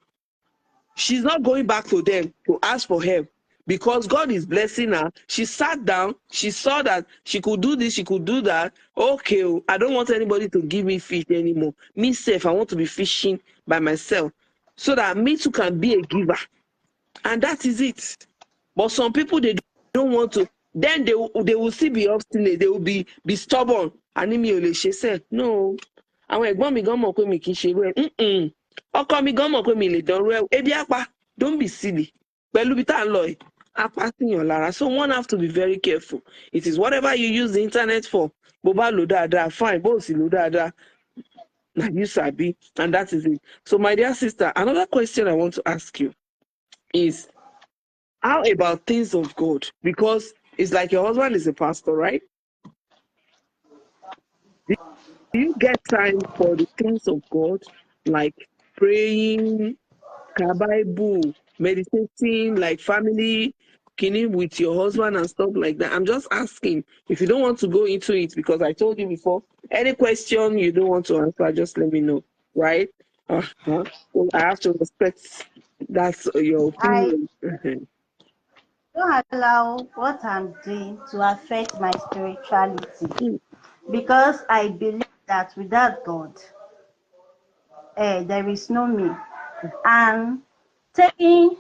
she's not going back to them to ask for help because God is blessing her. She sat down, she saw that she could do this, she could do that. Okay, I don't want anybody to give me fish anymore. Me self, I want to be fishing by myself so that me too can be a giver. And that is it. But some people, they don't want to. Then they will still be obstinate. They will be stubborn. Animi Oleshe said, no. Àwọn ẹ̀gbọ́n mi gan mọ̀ pé mi kì í ṣe rẹ̀. Ọkọ mi gan mọ̀ pé mi lè dán rẹ̀. Ebi apa, don't be silly. So one have to be very careful. It is whatever you use the internet for. Boba loda fine, both loda you sabi, and that is it. So my dear sister, another question I want to ask you is how about things of God? Because it's like your husband is a pastor, right? Do you get time for the things of God, like praying, Bible, meditating, like family, kinning with your husband and stuff like that? I'm just asking. If you don't want to go into it, because I told you before, any question you don't want to answer, just let me know, right? Uh-huh. Well, I have to respect that's your I opinion. Mhm. don't allow what I'm doing to affect my spirituality Mm. because I believe that without God, there is no me. And taking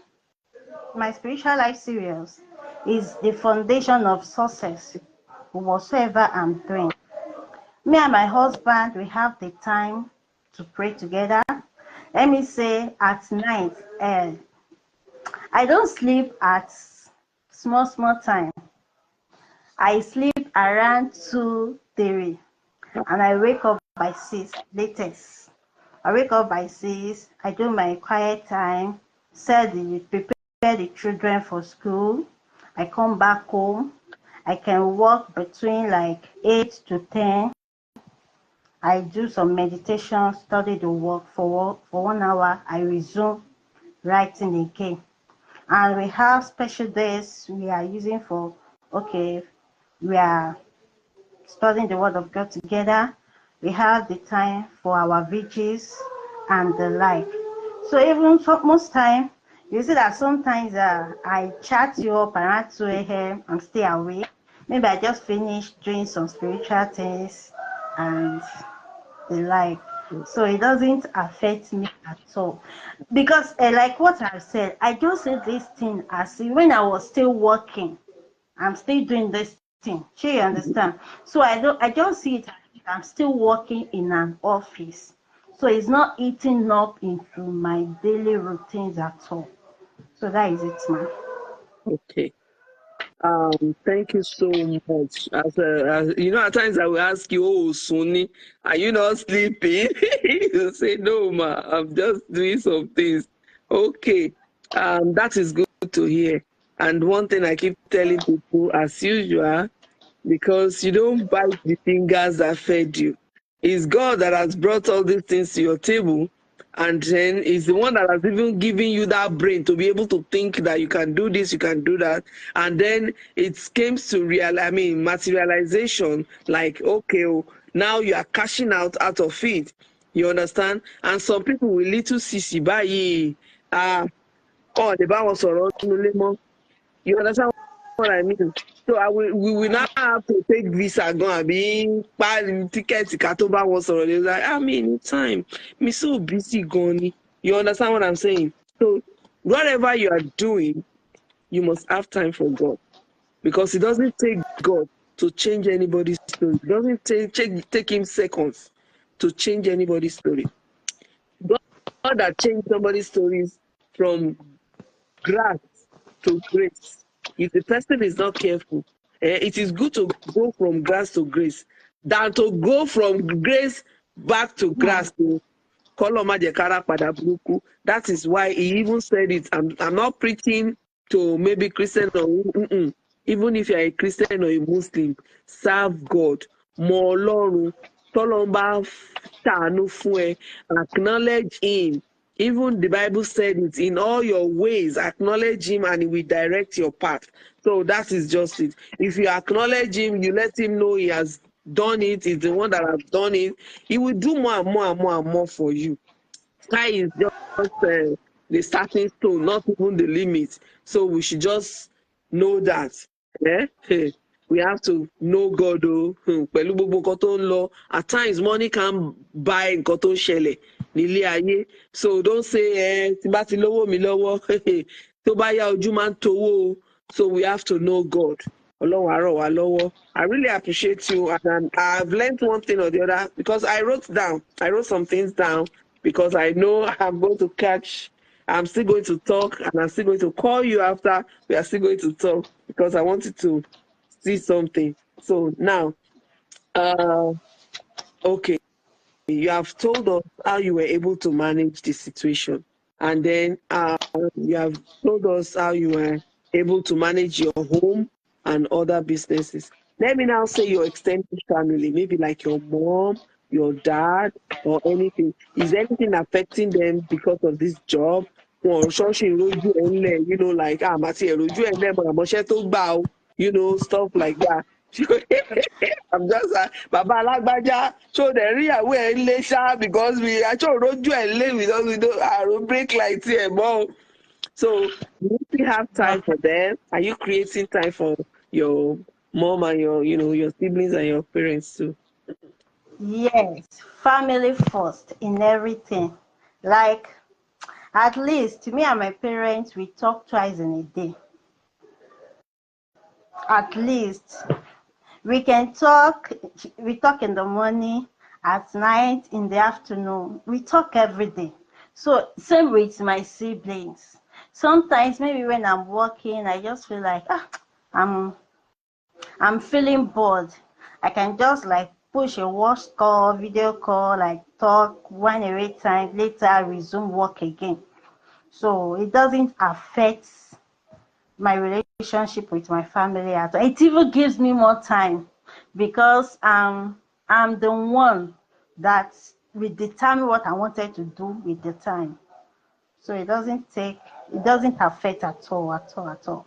my spiritual life serious is the foundation of success whatsoever I'm doing. Me and my husband, we have the time to pray together. Let me say at night, I don't sleep at small time. I sleep around 2, 3, and I wake up by 6 latest. I wake up by 6, I do my quiet time, prepare the children for school. I come back home. I can work between like 8 to 10. I do some meditation, study the work for 1 hour. I resume writing again. And we have special days we are using for, okay, we are studying the Word of God together. We have the time for our vigils and the like. So even most time, you see that sometimes I chat you up around 2 a.m. and stay awake. Maybe I just finished doing some spiritual things and the like. So it doesn't affect me at all. Because like what I said, I just see this thing as when I was still working, I'm still doing this thing. Sure, you understand? So I just see it as if I'm still working in an office. So it's not eating up into my daily routines at all. So that is it, man. Okay. Thank you so much. As you know, at times I will ask you, "Oh, Sunni, are you not sleeping?" You say, "No, ma, I'm just doing some things." Okay, that is good to hear. And one thing I keep telling people, as usual, because you don't bite the fingers that fed you. It's God that has brought all these things to your table, and then it's the one that has even given you that brain to be able to think that you can do this, you can do that, and then it came to materialization. Like, okay, oh, now you are cashing out of it. You understand? And some people with little sissy báyìí, oh, the bar was around. You understand what I mean? So we will now have to take visa gan àbí ticket ká tó bá wọn sọ̀rọ̀. They like, I mean, time. Me so busy gan ni. You understand what I'm saying? So whatever you are doing, you must have time for God. Because it doesn't take God to change anybody's story. It doesn't take him seconds to change anybody's story. God that changed somebody's stories from grass to grace. If the person is not careful, it is good to go from grass to grace than to go from grace back to Hmm. grass. That is why he even said it. I'm not preaching to maybe Christian or even if you're a Christian or a Muslim, serve God. Mọ Ọlọ́run, tọ́lọ́run bá ṣàánú fún ẹ, acknowledge him. Even the Bible said it, in all your ways, acknowledge him and he will direct your path. So that is just it. If you acknowledge him, you let him know he has done it, he's the one that has done it, he will do more and more and more and more for you. Sky is just the starting stone, not even the limit. So we should just know that. Hey, we have to know God. Pẹ̀lú gbogbo nǹkan tó ń lọ, at times money can buy nǹkan tó ń ṣẹlẹ̀ nílé ayé. So don't say, tí bá ti lówó mi lọ́wọ́, tó bá yá ojú máa ń towó. So we have to know God. Ọlọ́run á ràn wá lọ́wọ́. I really appreciate you, and I've learned one thing or the other because I wrote some things down because I know I'm going to catch I'm still going to talk, and I'm still going to call you after. We are still going to talk because I wanted to see something. So now, uh, okay, you have told us how you were able to manage the situation, and then you have told us how you were able to manage your home and other businesses. Let me now say your extended family, maybe like your mom, your dad, or anything. Is anything affecting them because of this job? Wọn ò ṣọ́ọ̀ṣì rojú ẹ̀ ńlẹ̀, like màtí ẹ̀ rojú ẹ̀ ńlẹ̀ mọ̀ àmọ́ṣẹ́ tó gbà ó, stuff like that. I'm just Baba Alágbájá, so the real way later because we actually rojú ẹ̀ ńlẹ̀ because we don't break like more. So you still have time for them. Are you creating time for your mom and your siblings and your parents too? Yes, family first in everything. Like, at least me and my parents, we talk twice in a day. At least we can talk. We talk in the morning, at night, in the afternoon. We talk every day. So same with my siblings. Sometimes maybe when I'm working, I just feel like I'm feeling bored. I can just like push a voice call, video call, like talk one away time, later resume work again. So it doesn't affect my relationship with my family at all. It even gives me more time because I'm the one that will determine what I wanted to do with the time. So it doesn't affect at all, at all, at all.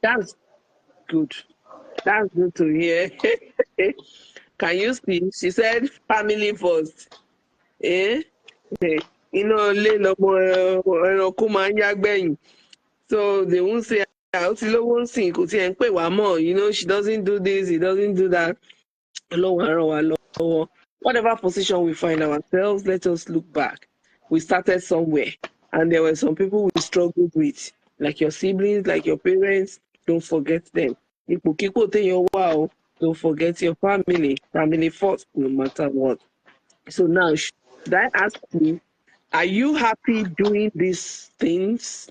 That's good. That's good to hear. Can you see? She said family first. Eh? Ilé lọmọ ẹranko máa ń yágbẹ̀yìn. So they won't say, ó ti lówó ń sìn, kò tiẹ̀ ń pè wá mọ́. She doesn't do this, he doesn't do that. Ọlọ́run á ràn wá lọ́wọ́. Whatever position we find ourselves, let us look back. We started somewhere, and there were some people we struggled with, like your siblings, like your parents. Don't forget them. Ipòkípò téèyàn wà o, don't forget your family. Family first, no matter what. So now, should I ask you, are you happy doing these things?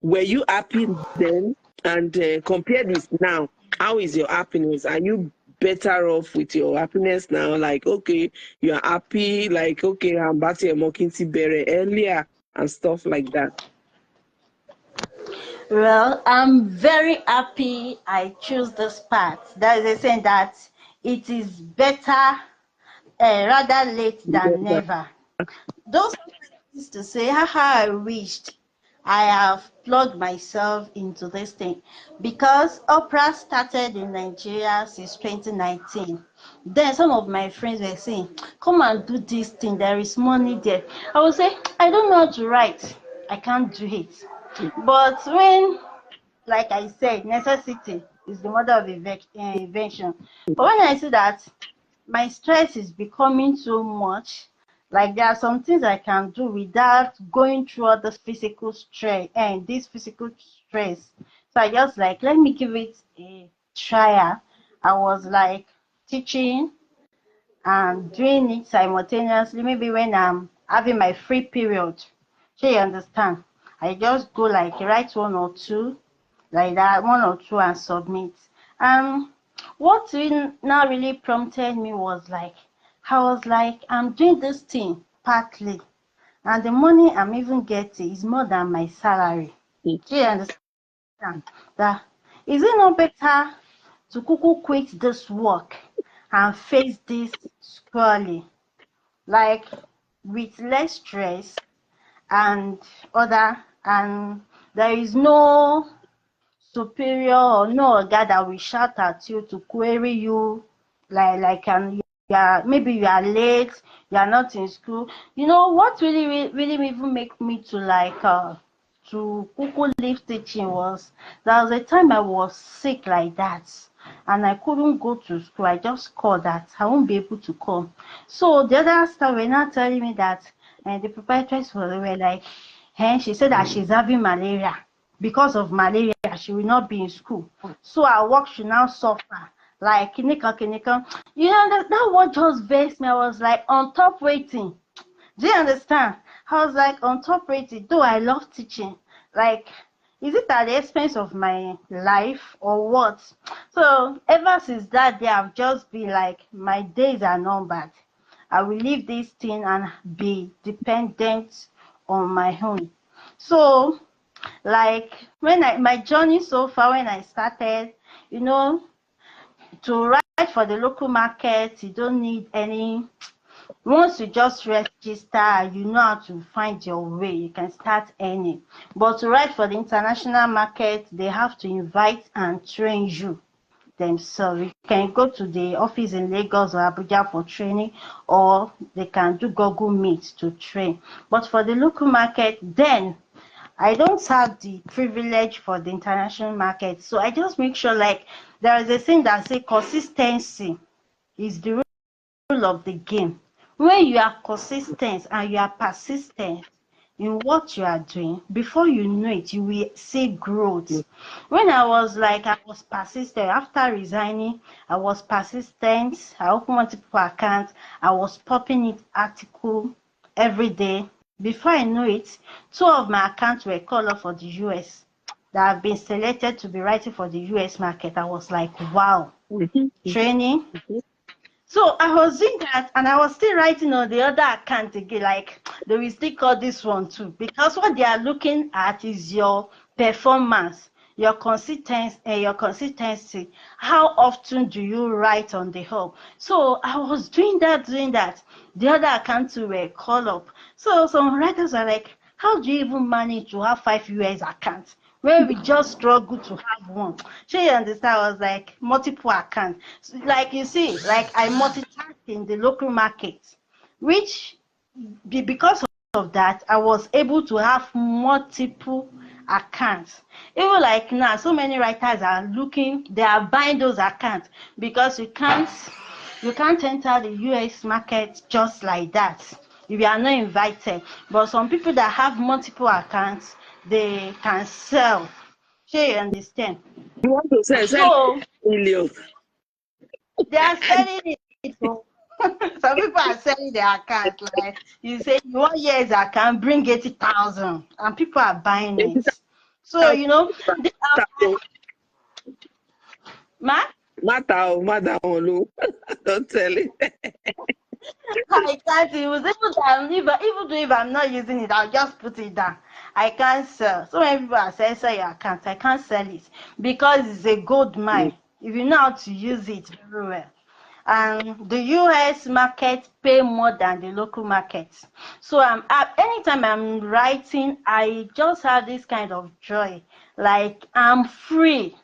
Were you happy then? And compared with now, how is your happiness? Are you better off with your happiness now? Like, okay, you are happy, like, okay, I'm back to Mokinti Bere earlier and stuff like that. Well, I'm very happy I choose this path. That is saying that it is better rather late than never. Those used to say, haha, I wished I have plugged myself into this thing, because opera started in Nigeria since 2019. Then some of my friends were saying, come and do this thing, there is money there. I would say, I don't know how to write, I can't do it. But when, like I said, necessity is the mother of invention. But when I see that my stress is becoming so much, like there are some things I can do without going through all this physical stress and this physical stress. So I just like, let me give it a try. I was like teaching and doing it simultaneously. Maybe when I'm having my free period, so you understand, I just go like write one or two, like that, one or two, and submit. What now really prompted me was like, I was like, I'm doing this thing partly, and the money I'm even getting is more than my salary. Do you understand? That is it not better to quit this work and face this squarely, like with less stress and there is no superior or no oga that will shout at you to query you, and maybe you are late, you are not in school. What really even make me to to leave teaching was there was a time I was sick like that and I couldn't go to school. I just called that I won't be able to come. So the other staff were now telling me that, and the proprietress were like, she said that she's having malaria. Because of malaria, she will not be in school. So our work should now suffer. Like, kinika. That what just vexed me. I was like, on top waiting. Do you understand? I was like on top rated, though I love teaching. Like, is it at the expense of my life or what? So ever since that day, I've just been like, my days are numbered. I will leave this thing and be dependent on my own. So, like, my journey so far, when I started, you know, to write for the local market, you don't need any. Once you just register, you know how to find your way, you can start earning. But to write for the international market, they have to invite and train you themselves. You can go to the office in Lagos or Abuja for training, or they can do Google Meet to train. But for the local market, then I don't have the privilege for the international market. So I just make sure, like, there is a thing that say consistency is the rule of the game. When you are consistent and you are persistent in what you are doing, before you know it, you will see growth. When I was persistent after resigning. I was persistent. I opened multiple accounts. I was popping it article every day. Before I know it, two of my accounts were called up for the US, that have been selected to be writing for the US market. I was like, wow, training. So I was doing that, and I was still writing on the other account again. Like, they will still call this one too, because what they are looking at is your performance, your consistency. How often do you write on the hub? So I was doing that. The other accounts were called up. So some writers are like, how do you even manage to have 5 US accounts when we just struggle to have one? So you understand? I was like, multiple accounts. So, like, you see, like, I multitask in the local market, which because of that, I was able to have multiple accounts. Even like now, so many writers are looking, they are buying those accounts, because you can't enter the US market just like that if you are not invited. But some people that have multiple accounts, they can sell. Sure, you understand? You want to sell So million. they are selling it. So some people are selling their account. Like, you say you want years account, bring 80,000, and people are buying it. So they are, man. Matter on don't tell it. I can't. It was even that even though if I'm not using it, I'll just put it down. I can't sell. So many people are saying sell your account. I can't sell it because it's a gold mine if you know how to use it very well. And the US market pay more than the local market. So anytime I'm writing, I just have this kind of joy. Like, I'm free.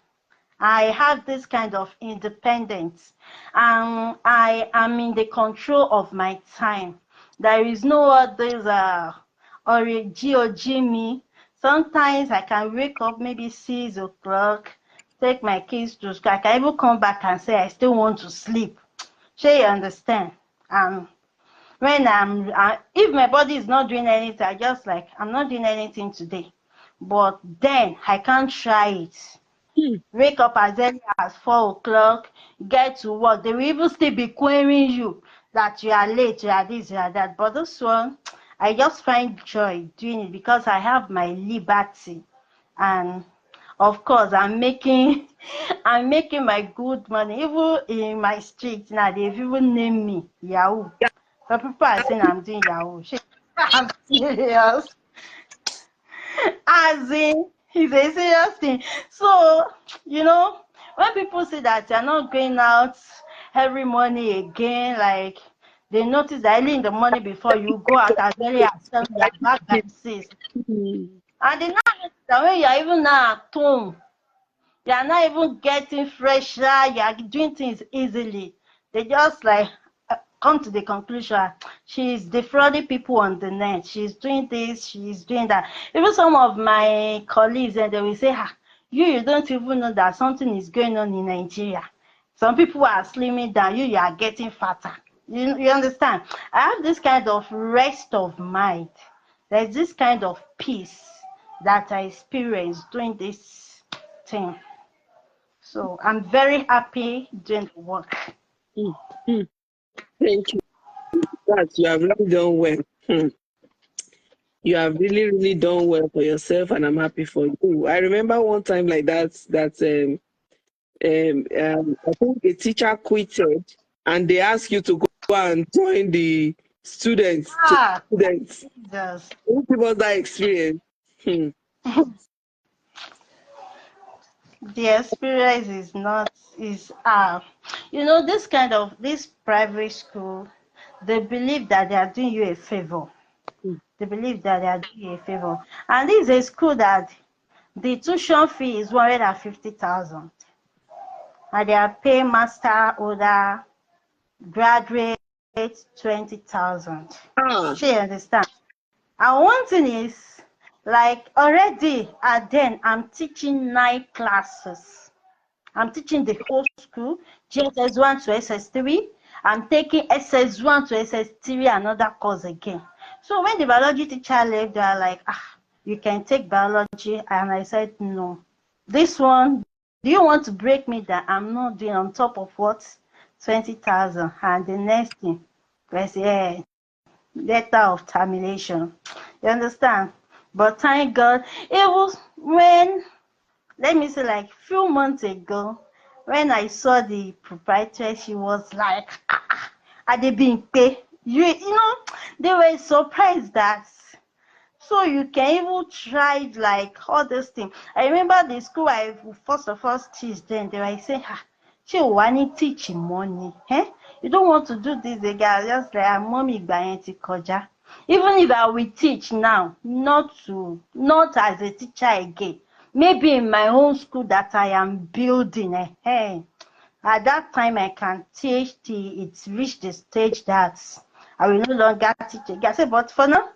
I have this kind of independence. I am in the control of my time. There is no others or a G or G me. Sometimes I can wake up maybe 6 o'clock, take my kids to school. I can even come back and say I still want to sleep. Sure, you understand? Um, when if my body is not doing anything, I just like, I'm not doing anything today. But then I can't try it. Wake up as early as 4 o'clock, get to work. They will even still be querying you that you are late, you are this, you are that. But this one, I just find joy doing it because I have my liberty. And of course, I'm making I'm making my good money. Even in my street now, they've even named me Yahoo. So people are saying I'm doing Yahoo. I'm serious. As in, it's a serious thing. So, when people say that you're not going out every morning again, like, they notice that early in the morning before you go out as early as 7, you're back by 6. And they now notice that when you're even now at home, you are not even getting fresher, you are doing things easily. They just like come to the conclusion she's defrauding people on the net. She's doing this, she's doing that. Even some of my colleagues, and they will say, you don't even know that something is going on in Nigeria. Some people are slimming down, you are getting fatter. You understand? I have this kind of rest of mind. There's this kind of peace that I experience doing this thing. So I'm very happy doing the work. Thank you. That you have really done well. Hmm. You have really, really done well for yourself, and I'm happy for you. I remember one time like that, I think a teacher quitted, and they asked you to go and join the students. Ah, Students. Jesus. Who give us that experience? Hmm. The experience is not is this kind of this private school, they believe that they are doing you a favor. Hmm. They believe that they are doing you a favor. And this is a school that the tuition fee is 150,000. And they are paying master order graduate 20,000. Ah, She understand. And one thing is, like already at then I'm teaching 9 classes. I'm teaching the whole school, GSS1 to SS3. I'm taking SS1 to SS3, another course again. So when the biology teacher left, they are like, you can take biology. And I said, no. This one, do you want to break me that I'm not doing on top of what? 20,000. And the next thing was letter of termination. You understand? But thank God, it was when, let me say, like few months ago, when I saw the proprietor, she was like, are they being paid? They were surprised that so you can even try like all this thing. I remember the school I first of all teach then, they were saying, she want teaching money. You don't want to do this again. Just like mommy ti koja. Even if I will teach now, not as a teacher again, maybe in my own school that I am building. At that time I can teach till it's reached the stage that I will no longer teach again. I say, but for now,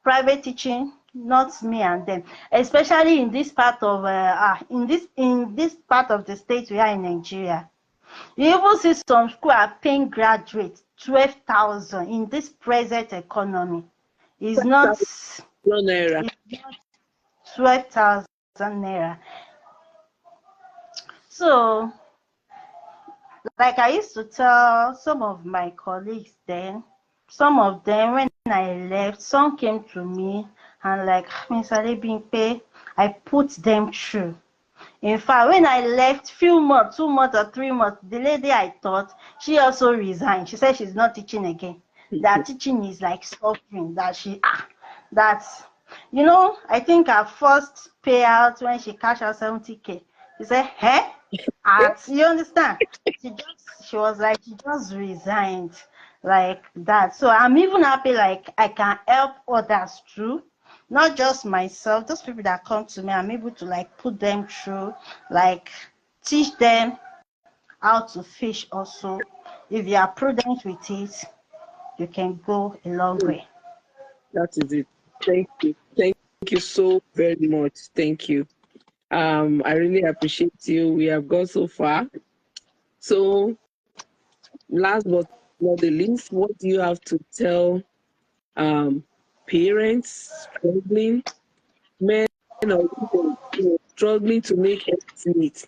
private teaching, not me and them, especially in this part of in this part of the state we are in Nigeria. You even see some school are paying graduates 12,000 in this present economy. It's not, no naira. it's not 12,000 naira. So like I used to tell some of my colleagues then, some of them when I left, some came to me and like, Miss Alebimpe, I put them through. In fact, when I left, few months, 2 months or 3 months, the lady I taught, she also resigned. She said she's not teaching again. That teaching is like suffering. I think her first payout when she cashed out 70K, she said, you understand? She was like, she just resigned like that. So I'm even happy like I can help others through, not just myself. Those people that come to me, I'm able to like put them through, like teach them how to fish also. If you are prudent with it, you can go a long way. That is it. Thank you. Thank you so very much. Thank you. I really appreciate you. We have gone so far. So last but not the least, what do you have to tell um parents struggling, men or women, struggling to make ends meet?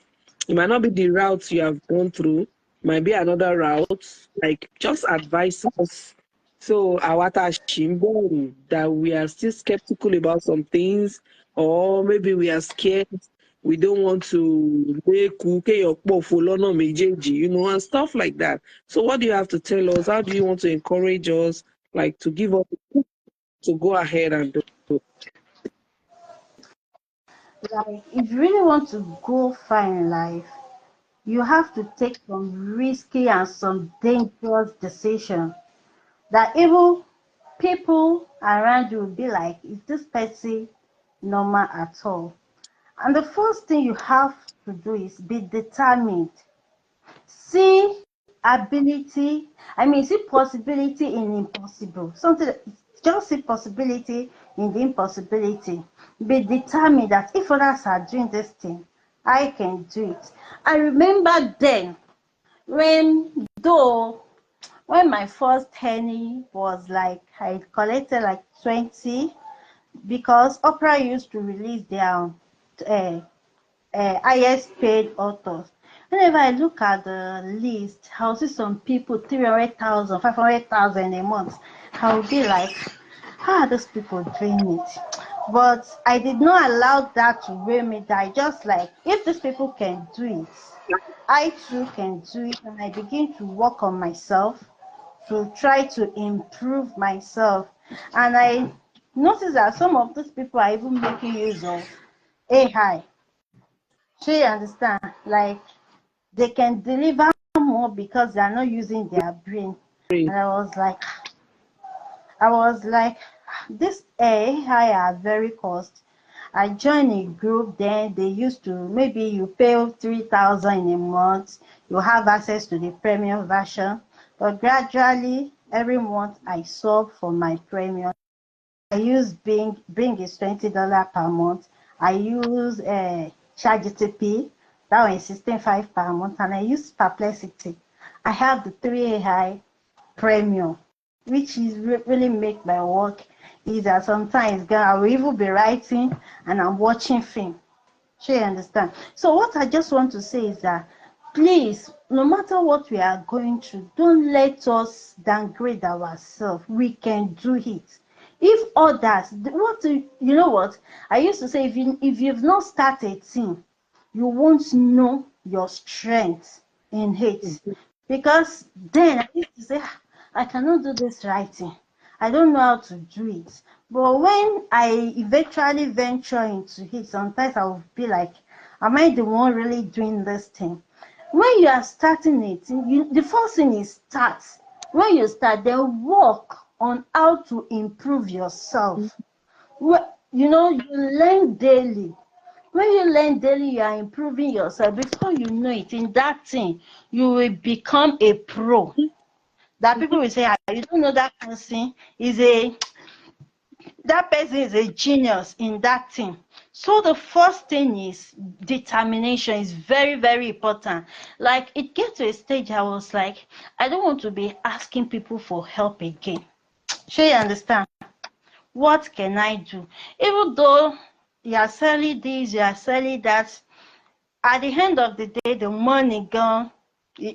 It might not be the route you have gone through, it might be another route. Like just advise us. So Awata Shimbon, that we are still skeptical about some things, or maybe we are scared. We don't want to and stuff like that. So what do you have to tell us? How do you want to encourage us, like to give us to go ahead and do? Like if you really want to go far in life, you have to take some risky and some dangerous decisions that even people around you will be like, is this person normal at all? And the first thing you have to do is be determined. See ability, see possibility in impossible. Just see possibility in the impossibility. Be determined that if others are doing this thing, I can do it. I remember then though when my first penny was like, I collected like 20, because Opera used to release their uh, highest paid authors. Whenever I look at the list, I'll see some people 300,000, 500,000 a month. I'll be like, how are those people doing it? But I did not allow that to weigh me down. I just like, if these people can do it, I too can do it. And I begin to work on myself to try to improve myself. And I noticed that some of these people are even making use of AI. So you understand? Like, they can deliver more because they are not using their brain. And I was like, this AI are very cost. I joined a group, then they used to, maybe you pay 3,000 in a month, you have access to the premium version. But gradually, every month I sub for my premium. I use Bing is $20 per month. I use ChatGPT, that one is 16.5 per month, and I use Perplexity. I have the 3AI premium, which is really make my work easier. Sometimes I will even be writing and I'm watching film. Sure, you understand? So what I just want to say is that, please, no matter what we are going through, don't let us downgrade ourselves. We can do it. If others, you know what? I used to say, if you've not started a team, you won't know your strength in it. Because then I used to say, I cannot do this writing. I don't know how to do it. But when I eventually venture into it, sometimes I will be like, am I the one really doing this thing? When you are starting it, the first thing is start. When you start, then work on how to improve yourself. You learn daily. When you learn daily, you are improving yourself. Before you know it, in that thing, you will become a pro. That people will say, you don't know that person is a genius in that thing. So the first thing is determination is very, very important. Like, it gets to a stage I was like, I don't want to be asking people for help again. Sure, you understand? What can I do? Even though you are selling this, you are selling that, at the end of the day, the money gone.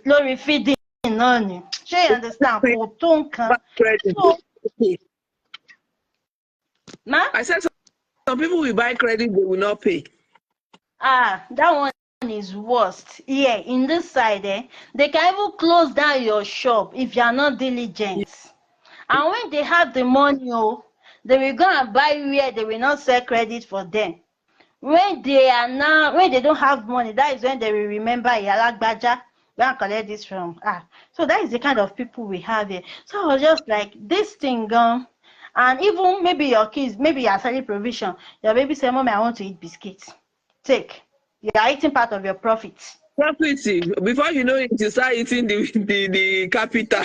Lori feeding on. Sure, you understand? So, ma? I said some people will buy credit, they will not pay. That one is worst. Yeah, in this side, they can even close down your shop if you are not diligent. And when they have the money, they will go and buy where they will not sell credit for them. When they don't have money, that is when they will remember Yalagbaja, go and collect this from. So that is the kind of people we have here. So I was just like, this thing gone. And even maybe your kids, maybe you are selling provision, your baby say, Mommy, I want to eat biscuits. Take. You are eating part of your profits. Property. Before you know it, you start eating the capital.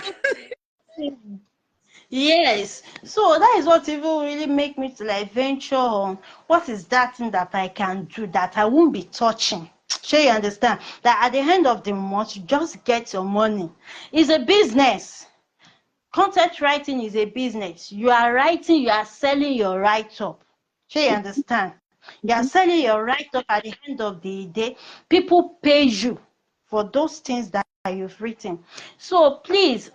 Yes. So that is what even really make me to like venture on what is that thing that I can do that I won't be touching. Sure, you understand? That at the end of the month, you just get your money. It's a business. Content writing is a business. You are writing, you are selling your write-up. Sure, you understand? You are selling your write-up at the end of the day. People pay you for those things that you've written. So please,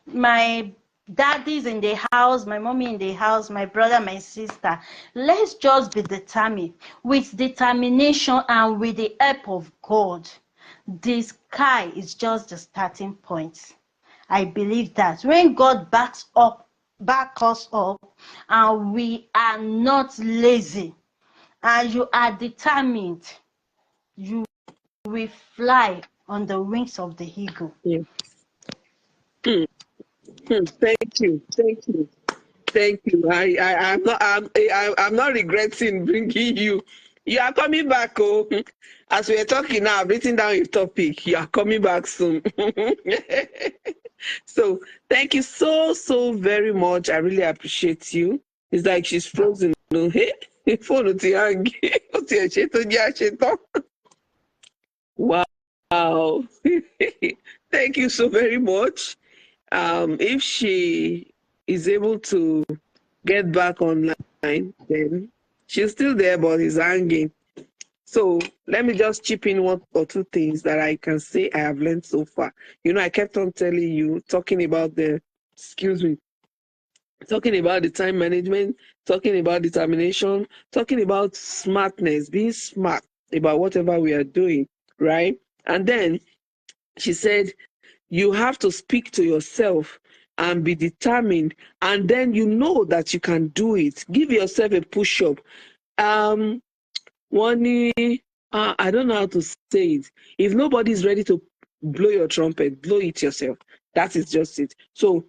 my daddy's in the house, my mommy in the house, my brother, my sister, let's just be determined. With determination and with the help of God, the sky is just the starting point. I believe that when God backs us up, and we are not lazy, and you are determined, you will fly on the wings of the eagle. Yeah. Thank you. Thank you. Thank you. I'm not regretting bringing you. You are coming back, oh. As we are talking now, I've written down your topic. You are coming back soon. So thank you so very much. I really appreciate you. It's like she's frozen. No, hey, phone ò ti hang. Ó ti ẹ̀ ṣe tó jẹ́ àṣetán. Wow. Thank you so very much. If she is able to get back online, then she's still there, but is hanging. So let me just chip in one or two things that I can say I have learned so far. I kept on telling you, talking about excuse me, talking about the time management, talking about determination, talking about smartness, being smart about whatever we are doing, right? And then she said, you have to speak to yourself and be determined, and then you know that you can do it. Give yourself a push up. Um, one, I don't know how to say it. If nobody is ready to blow your trumpet, blow it yourself. That is just it. So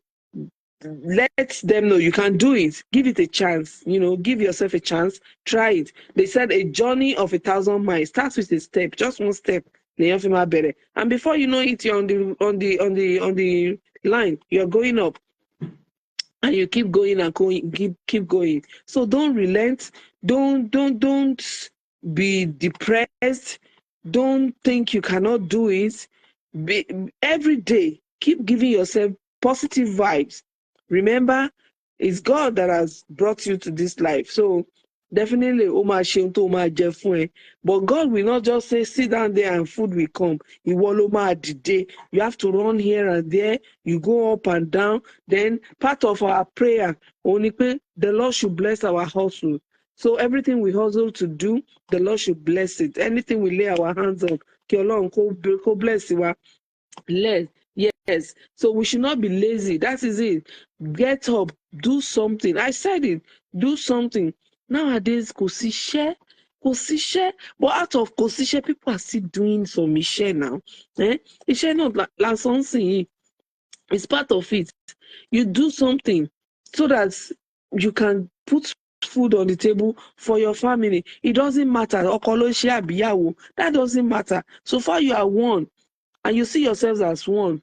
let them know you can do it. Give it a chance. Give yourself a chance. Try it. They said a journey of 1,000 miles starts with a step, just one step. And before you know it, you're on the line. You're going up, and you keep going and going, keep going. So don't relent. Don't be depressed. Don't think you cannot do it. Every day, keep giving yourself positive vibes. Remember, it's God that has brought you to this life. So definitely, but God will not just say, sit down there and food will come. You have to run here and there. You go up and down. Then part of our prayer, the Lord should bless our hustle. So everything we hustle to do, the Lord should bless it. Anything we lay our hands on, bless it. Yes. So we should not be lazy. That is it. Get up, do something. I said it. Do something. Nowadays, kò but out of kò people are still doing some iṣẹ́ now. Iṣẹ́ náà lásán sìn. It's part of it. You do something so that you can put food on the table for your family. It doesn't matter. That doesn't matter. So far you are one, and you see yourselves as one.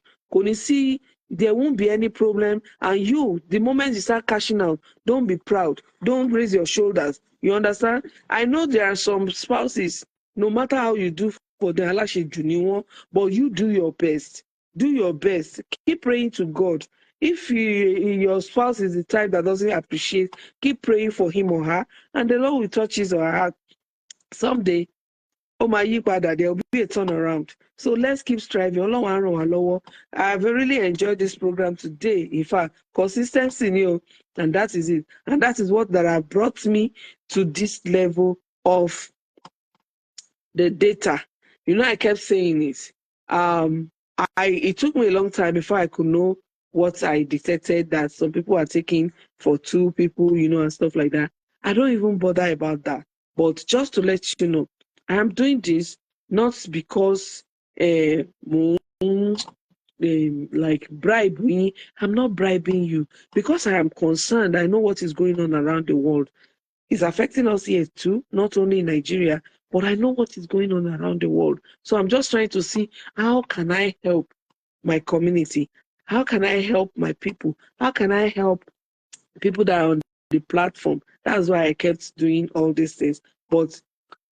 There won't be any problem. And you, the moment you start cashing out, don't be proud. Don't raise your shoulders. You understand? I know there are some spouses, no matter how you do for them, but you do your best. Do your best. Keep praying to God. If your spouse is the type that doesn't appreciate, keep praying for him or her, and the Lord will touch his or her heart. Someday, oh my yipada, there will be a turnaround. So let's keep striving. I've really enjoyed this program today. In fact, consistency, and that is it. And that is what that have brought me to this level of the data. I kept saying it. It took me a long time before I could know what I detected that some people are taking for two people, and stuff like that. I don't even bother about that. But just to let you know, I am doing this not because like bribe me. I'm not bribing you because I am concerned. I know what is going on around the world. It's affecting us here too, not only in Nigeria, but I know what is going on around the world. So I'm just trying to see, how can I help my community? How can I help my people? How can I help people that are on the platform? That's why I kept doing all these things. But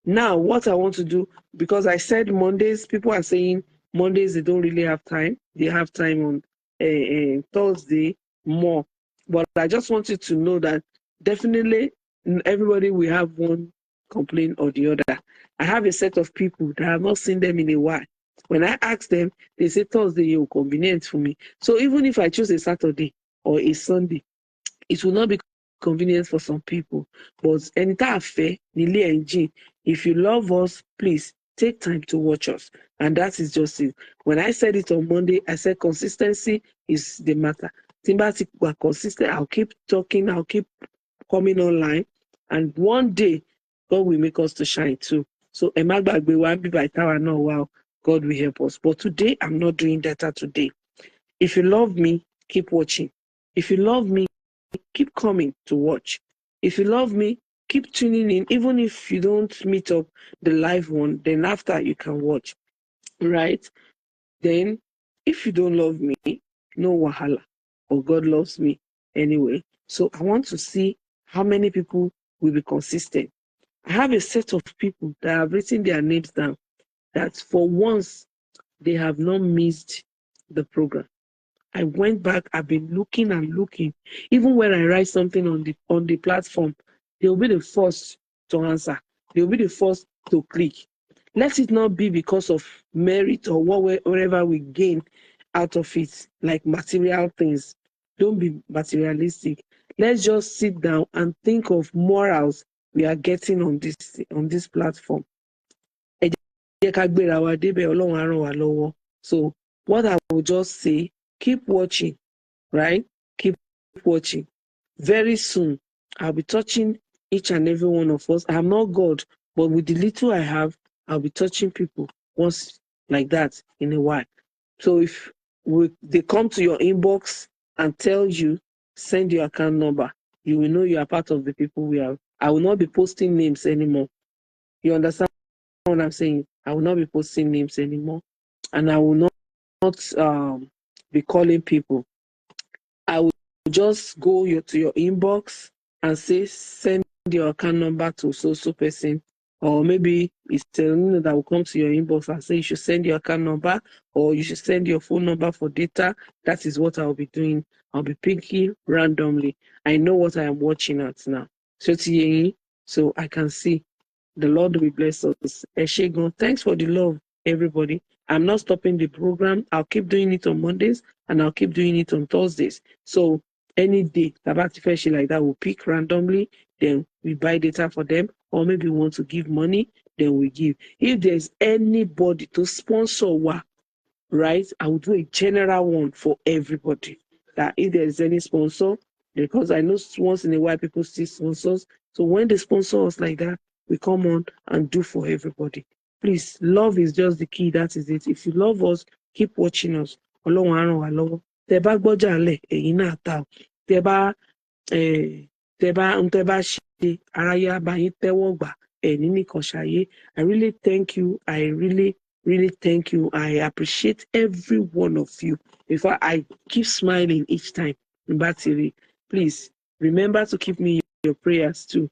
now, what I want to do, because I said Mondays, people are saying Mondays they don't really have time. They have time on Thursday more. But I just want you to know that definitely everybody will have one complaint or the other. I have a set of people that I have not seen them in a while. When I ask them, they say Thursday you're convenient for me. So even if I choose a Saturday or a Sunday, it will not be convenient for some people. But anytime fair, engine. If you love us, please take time to watch us. And that is just it. When I said it on Monday, I said consistency is the matter. Timbatik were consistent. I'll keep talking, I'll keep coming online. And one day, God will make us to shine too. So Emagbagbe will be by tower now. Wow, God will help us. But today, I'm not doing that today. If you love me, keep watching. If you love me, keep coming to watch. If you love me, keep tuning in. Even if you don't meet up the live one, then after you can watch, right? Then, if you don't love me, no wahala. But God loves me anyway. So I want to see how many people will be consistent. I have a set of people that have written their names down that for once they have not missed the program. I went back, I've been looking and looking. Even when I write something on the platform, they'll be the first to answer. They'll be the first to click. Let it not be because of merit or whatever we gain out of it, like material things. Don't be materialistic. Let's just sit down and think of morals we are getting on this platform. So what I will just say, keep watching, right? Keep watching. Very soon, I'll be touching each and every one of us. I'm not God, but with the little I have, I'll be touching people once like that in a while. So if they come to your inbox and tell you, send your account number, you will know you are part of the people we have. I will not be posting names anymore. You understand what I'm saying? I will not be posting names anymore. And I will not be calling people. I will just go to your inbox and say, send your account number to so person. Or maybe it's telling you that will come to your inbox and say you should send your account number or you should send your phone number for data. That is what I'll be doing. I'll be picking randomly. I know what I am watching at now. So I can see. The Lord will bless us. Eshegon, thanks for the love, everybody. I'm not stopping the program. I'll keep doing it on Mondays and I'll keep doing it on Thursdays. So any day, Tabati like that, we'll pick randomly, then we buy data for them, or maybe we want to give money, then we give. If there's anybody to sponsor work, right, I will do a general one for everybody. That if there's any sponsor, because I know once in a while people see sponsors. So when they sponsor us like that, we come on and do for everybody. Please, love is just the key. That is it. If you love us, keep watching us. Ọlọ́run á ràn wá lọ́wọ́. Tẹ́ bá gbọ́jà lẹ̀, ẹ̀yin náà ta o. Tẹ́ bá ṣe aráyé á bá yín tẹ́wọ́ gbà, ẹ̀ní nìkan ṣayé. I really thank you. I really thank you. I appreciate every one of you. In fact, I keep smiling each time. Please remember to keep me in your prayers too.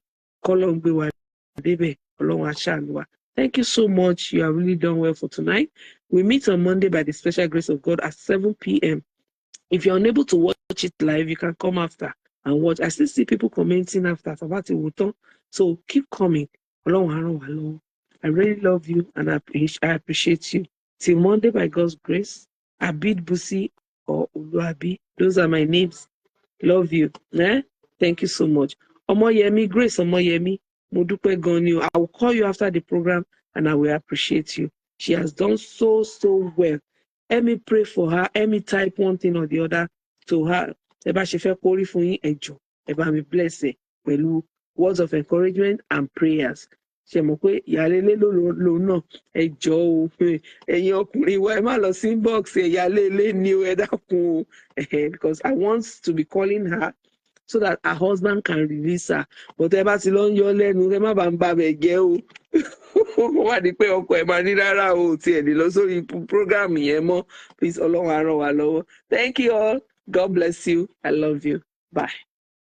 Thank you so much. You have really done well for tonight. We meet on Monday by the special grace of God at 7 p.m. If you're unable to watch it live, you can come after and watch. I still see people commenting after. So keep coming. I really love you and I appreciate you. Till Monday, by God's grace, Abid Busi or Uluabi. Those are my names. Love you. Thank you so much. Omoyemi, Grace Omoyemi, Modupe Gonyo. I will call you after the program and I will appreciate you. She has done so well. Let me pray for her. Let me type one thing or the other to her. Eba shefe kori fun yin ejo. Eba mi bless her. Pẹ̀lú words of encouragement and prayers. Ṣé mọ̀ pé ìyálélé ló náà ẹjọ́ o ẹ̀yin ọkùnrin wa ẹ má lọ sí inbox ìyálélé ni o ẹ dákun o because I want to be calling her so that her husband can release her but ẹ bá ti lọ ń yọ lẹ́nu ẹ má bàa ń bá bẹ̀ jẹ́ o wà ní pé ọkọ ẹ máa ní rárá o tiẹ̀ lè lọ sórí program yẹn mọ́ please Ọlọ́run á ràn wá lọ́wọ́. Thank you all. God bless you. I love you. Bye.